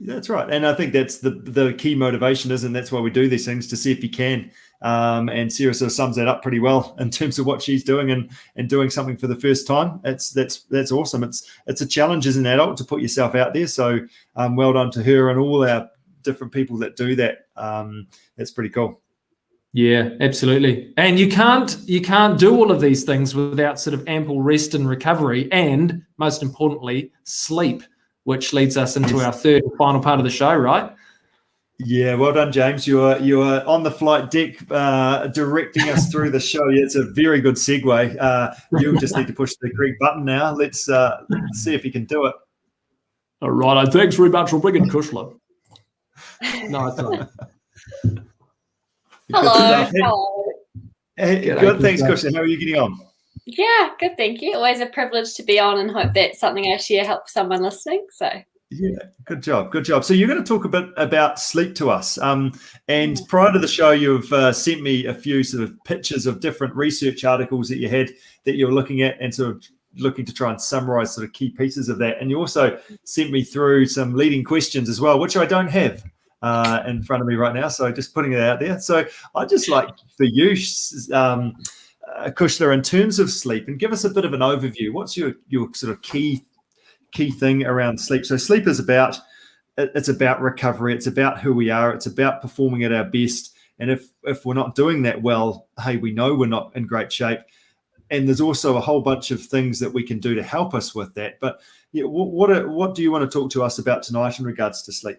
That's right. And I think that's the key motivation, isn't it? That's why we do these things, to see if you can. And Sarah sort of sums that up pretty well in terms of what she's doing and doing something for the first time. That's awesome. It's a challenge as an adult to put yourself out there. So well done to her and all our different people that do that. That's pretty cool. Yeah, absolutely. And you can't do all of these things without sort of ample rest and recovery, and most importantly, sleep, which leads us into our third and final part of the show, right? Yeah, well done, James. You are on the flight deck directing us through the show. Yeah, it's a very good segue. You just need to push the Greek button now. Let's see if you can do it. All right. Thanks very much for bringing Cushla. Nice one. Hello. Hey, good. Thanks, Cushla. How are you getting on? Yeah, good. Thank you. Always a privilege to be on, and hope that something I share helps someone listening. So. Yeah, good job. So you're going to talk a bit about sleep to us. And prior to the show, you've sent me a few sort of pictures of different research articles that you had that you were looking at and sort of looking to try and summarize sort of key pieces of that. And you also sent me through some leading questions as well, which I don't have in front of me right now. So just putting it out there. So I'd just like for you, Cushla, in terms of sleep, and give us a bit of an overview. What's your sort of key thing around sleep? So sleep is about recovery. It's about who we are. It's about performing at our best. And if we're not doing that well, hey, we know we're not in great shape. and there's also a whole bunch of things that we can do to help us with that. But yeah, what do you want to talk to us about tonight in regards to sleep?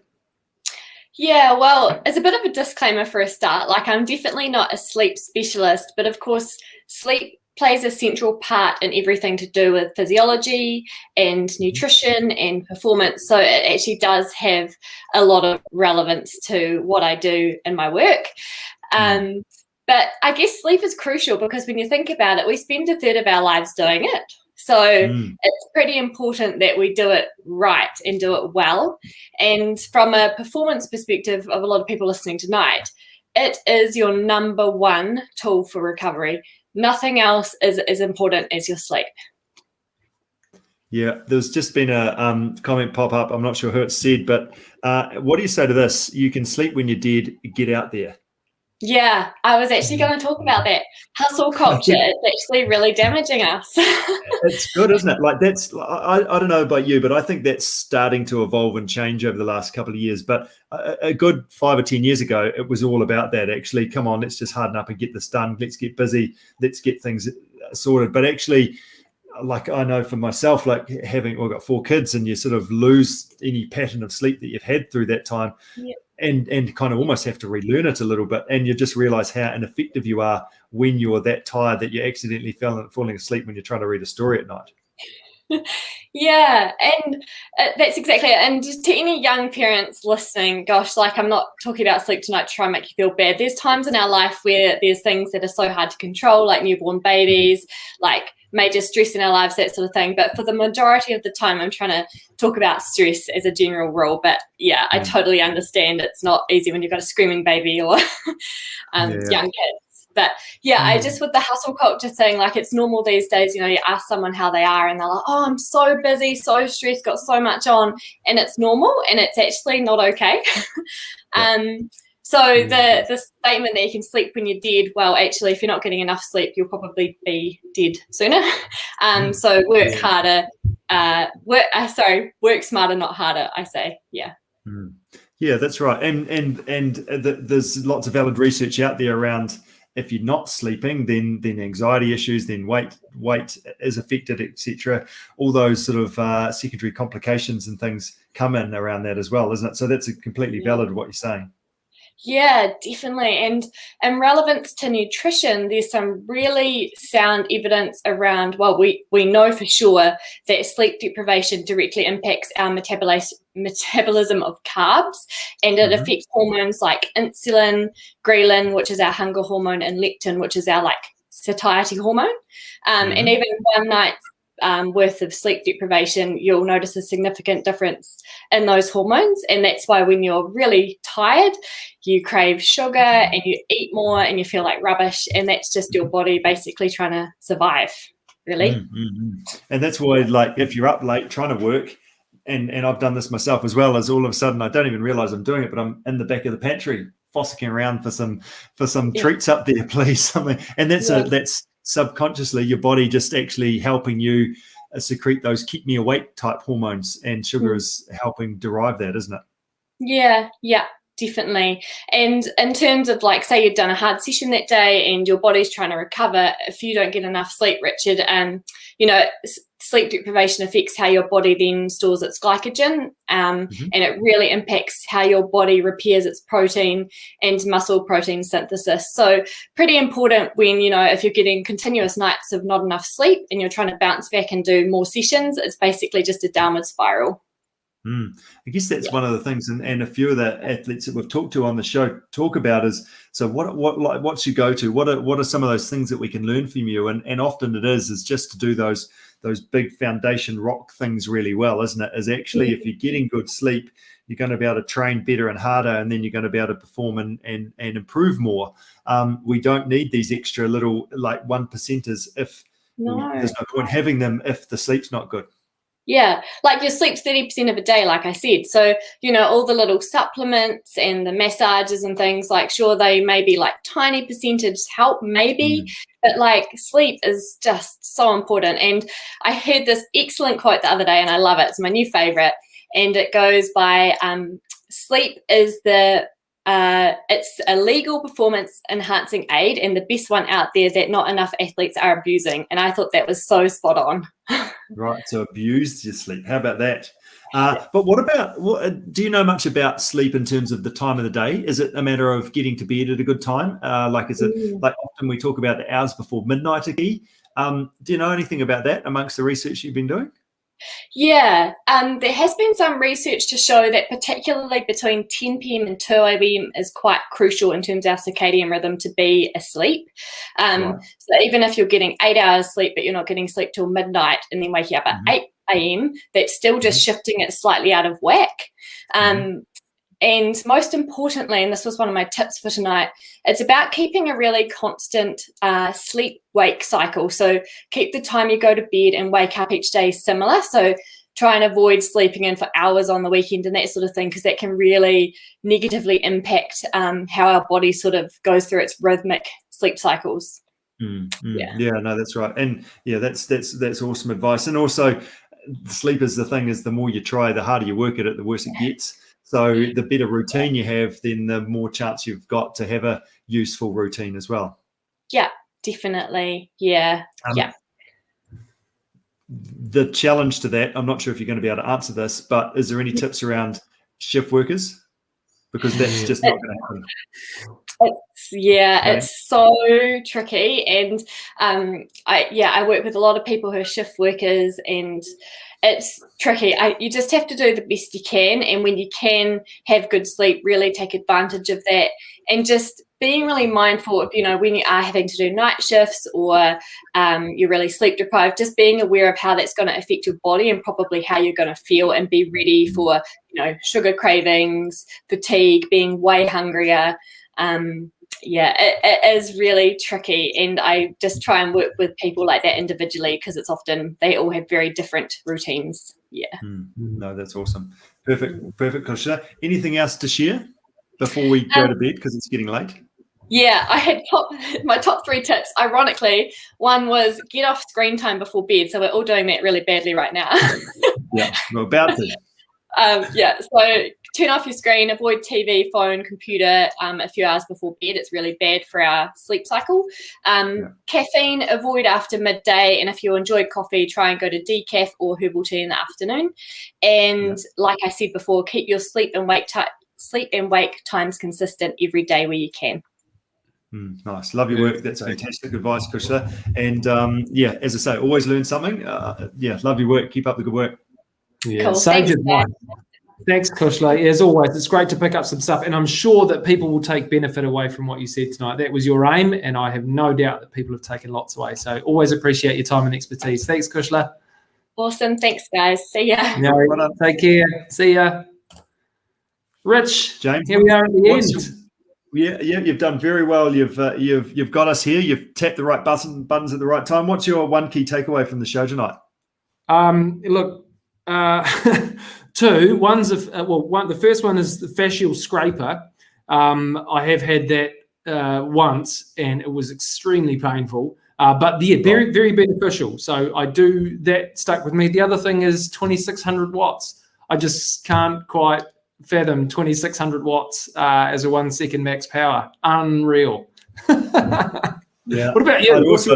Yeah, well, as a bit of a disclaimer for a start, like I'm definitely not a sleep specialist, but of course, sleep plays a central part in everything to do with physiology and nutrition and performance. So it actually does have a lot of relevance to what I do in my work. But I guess sleep is crucial because when you think about it, we spend a third of our lives doing it. So it's pretty important that we do it right and do it well. And from a performance perspective of a lot of people listening tonight, it is your number one tool for recovery. Nothing else is as important as your sleep. Yeah, there's just been a comment pop up. I'm not sure who it said, but what do you say to this? You can sleep when you're dead, get out there. Yeah, I was actually going to talk about that. Hustle culture is actually really damaging us. It's good, isn't it? Like that's, I don't know about you, but I think that's starting to evolve and change over the last couple of years. But a good 5 or 10 years ago, it was all about that. Actually, come on, let's just harden up and get this done. Let's get busy. Let's get things sorted. But actually, like I know for myself, like I've got 4 kids, and you sort of lose any pattern of sleep that you've had through that time. Yeah. And kind of almost have to relearn it a little bit, and you just realize how ineffective you are when you're that tired that you accidentally falling asleep when you're trying to read a story at night. Yeah, and that's exactly it. And just to any young parents listening, gosh, like I'm not talking about sleep tonight to try and make you feel bad. There's times in our life where there's things that are so hard to control, like newborn babies, like major stress in our lives, that sort of thing. But for the majority of the time, I'm trying to talk about stress as a general rule. But yeah, I totally understand it's not easy when you've got a screaming baby or young kids. But yeah, I just, with the hustle culture thing, like it's normal these days, you know, you ask someone how they are and they're like, oh, I'm so busy, so stressed, got so much on, and it's normal, and it's actually not okay. So the statement that you can sleep when you're dead, well, actually, if you're not getting enough sleep, you'll probably be dead sooner. So work harder, work smarter, not harder, I say, yeah. Yeah, that's right. And there's lots of valid research out there around, if you're not sleeping, then anxiety issues, then weight is affected, etc. All those sort of secondary complications and things come in around that as well, isn't it? So that's completely valid what you're saying. Yeah, definitely. And relevance to nutrition, there's some really sound evidence around, well, we know for sure that sleep deprivation directly impacts our metabolism of carbs, and it affects hormones like insulin, ghrelin, which is our hunger hormone, and leptin, which is our like satiety hormone. And even one night's worth of sleep deprivation, you'll notice a significant difference in those hormones. And that's why when you're really tired, you crave sugar and you eat more and you feel like rubbish. And that's just your body basically trying to survive, really. And that's why, like, if you're up late trying to work, and I've done this myself as well, as all of a sudden I don't even realize I'm doing it, but I'm in the back of the pantry fossicking around for some treats up there, please, something. And that's subconsciously your body just actually helping you secrete those keep me awake type hormones, and sugar is helping derive that, isn't it? Yeah, definitely. And in terms of, like, say you've done a hard session that day and your body's trying to recover, if you don't get enough sleep, Richard, you know, sleep deprivation affects how your body then stores its glycogen, and it really impacts how your body repairs its protein and muscle protein synthesis. So pretty important when, you know, if you're getting continuous nights of not enough sleep and you're trying to bounce back and do more sessions, it's basically just a downward spiral. I guess that's one of the things, and a few of the athletes that we've talked to on the show talk about is, so what's your go-to? What are some of those things that we can learn from you? And often it is just to do those big foundation rock things really well, isn't it? Is actually, if you're getting good sleep, you're going to be able to train better and harder, and then you're going to be able to perform and improve more. We don't need these extra little like 1%ers if there's no point having them if the sleep's not good. Yeah, like your sleep's 30% of a day, like I said. So, you know, all the little supplements and the massages and things, like, sure, they may be like tiny percentage help, maybe, but like sleep is just so important. And I heard this excellent quote the other day, and I love it. It's my new favorite. And it goes by, sleep is the it's a legal performance enhancing aid and the best one out there that not enough athletes are abusing. And I thought that was so spot on. Right, so abused your sleep. How about that? But what about, do you know much about sleep in terms of the time of the day? Is it a matter of getting to bed at a good time? Is it like often we talk about the hours before midnight are key? Do you know anything about that amongst the research you've been doing? Yeah, there has been some research to show that particularly between 10 p.m. and 2 a.m. is quite crucial in terms of our circadian rhythm to be asleep. Right. So even if you're getting 8 hours sleep, but you're not getting sleep till midnight and then waking up at 8 a.m., that's still just shifting it slightly out of whack. And most importantly, and this was one of my tips for tonight, it's about keeping a really constant sleep-wake cycle. So keep the time you go to bed and wake up each day similar. So try and avoid sleeping in for hours on the weekend and that sort of thing, because that can really negatively impact how our body sort of goes through its rhythmic sleep cycles. Yeah, no, that's right. And yeah, that's awesome advice. And also, sleep is the thing, is the more you try, the harder you work at it, the worse it gets. So the better routine you have, then the more chance you've got to have a useful routine as well. Yeah, definitely. Yeah. The challenge to that, I'm not sure if you're going to be able to answer this, but is there any tips around shift workers? Because that's just not going to happen. It's so tricky. And I work with a lot of people who are shift workers, and it's tricky. You just have to do the best you can, and when you can have good sleep, really take advantage of that, and just being really mindful of, when you are having to do night shifts or you're really sleep deprived, just being aware of how that's going to affect your body and probably how you're going to feel, and be ready for, sugar cravings, fatigue, being way hungrier. It is really tricky, and I just try and work with people like that individually, because it's often they all have very different routines. No, that's awesome. Perfect, Cushla. Anything else to share before we go to bed, because it's getting late? Yeah, I had my top 3 tips. Ironically, one was get off screen time before bed. So we're all doing that really badly right now. Yeah, we're about to. So turn off your screen, avoid TV, phone, computer a few hours before bed. It's really bad for our sleep cycle. Caffeine, avoid after midday, and if you enjoy coffee, try and go to decaf or herbal tea in the afternoon. And like I said before, keep your sleep and wake times consistent every day where you can. Nice. Love your work. That's fantastic advice, Cushla. And as I say, always learn something. Love your work. Keep up the good work. Yeah, cool. Thanks, Cushla. As always, it's great to pick up some stuff, and I'm sure that people will take benefit away from what you said tonight. That was your aim, and I have no doubt that people have taken lots away. So always appreciate your time and expertise. Thanks, Cushla. Awesome. Thanks, guys. See ya. No, take care. See ya. Rich, James, here we are at the end. You've done very well. You've got us here. You've tapped the right buttons at the right time. What's your one key takeaway from the show tonight? Two. The first one is the fascial scraper. I have had that once, and it was extremely painful. But very, very beneficial. So I do that. Stuck with me. The other thing is 2,600 watts. I just can't quite fathom 2,600 watts as a 1 second max power. Unreal. Yeah. What about you? I'd also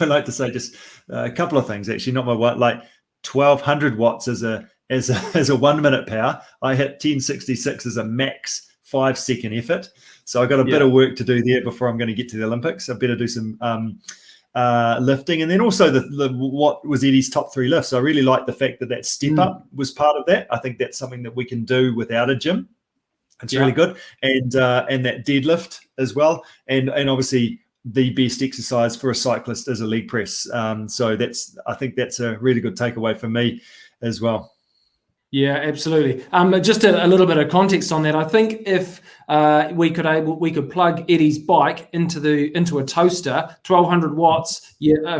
like to say just a couple of things. Actually, not my one. Like 1,200 watts as a 1 minute power. I hit 1066 as a max 5 second effort. So I got a bit of work to do there before I'm going to get to the Olympics. I better do some lifting, and then also what was Eddie's top 3 lifts. I really like the fact that step up was part of that. I think that's something that we can do without a gym. It's really good, and that deadlift as well, and obviously the best exercise for a cyclist is a leg press. So I think that's a really good takeaway for me as well. Yeah, absolutely. Just a little bit of context on that. I think if we could plug Eddie's bike into a toaster, 1,200 watts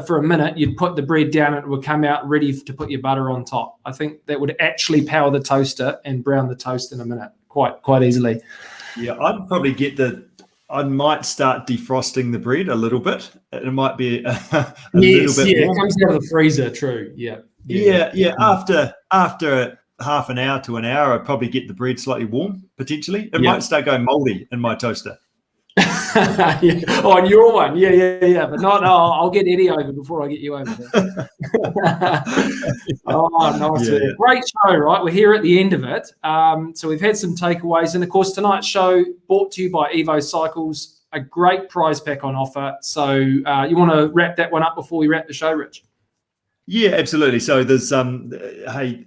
for a minute, you'd put the bread down and it would come out ready to put your butter on top. I think that would actually power the toaster and brown the toast in a minute quite easily. Yeah, I'd probably I might start defrosting the bread a little bit. It might be a little bit more. It comes out of the freezer. True. Yeah. After half an hour to an hour, I'd probably get the bread slightly warm, potentially. It Yeah. might start going moldy in my toaster. Yeah. Oh, and your one. Yeah. But no, I'll get Eddie over before I get you over there. Oh, nice. Yeah. Great show, right? We're here at the end of it. So we've had some takeaways. And, of course, tonight's show brought to you by Evo Cycles, a great prize pack on offer. So you want to wrap that one up before we wrap the show, Rich? Yeah, absolutely. So there's, hey,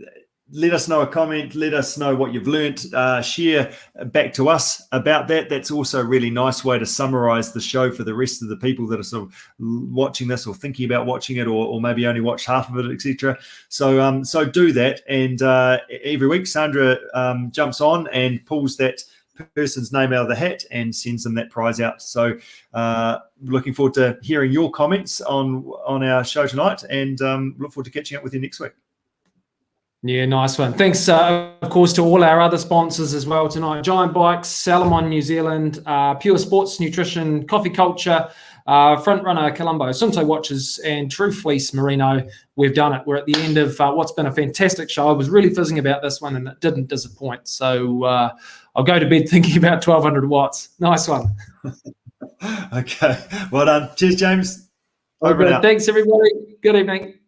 let us know a comment. Let us know what you've learnt. Share back to us about that. That's also a really nice way to summarize the show for the rest of the people that are sort of watching this or thinking about watching it, or maybe only watch half of it, etc. So do that. And every week, Sandra jumps on and pulls that person's name out of the hat and sends them that prize out. So looking forward to hearing your comments on our show tonight, and look forward to catching up with you next week. Yeah, nice one. Thanks, of course, to all our other sponsors as well tonight. Giant Bikes, Salomon New Zealand, Pure Sports Nutrition, Coffee Culture, Frontrunner Colombo, Sunto Watches, and True Fleece Merino. We've done it. We're at the end of what's been a fantastic show. I was really fizzing about this one, and it didn't disappoint. So I'll go to bed thinking about 1200 watts. Nice one. Okay. Well done. Cheers, James. Over and out. Thanks, everybody. Good evening.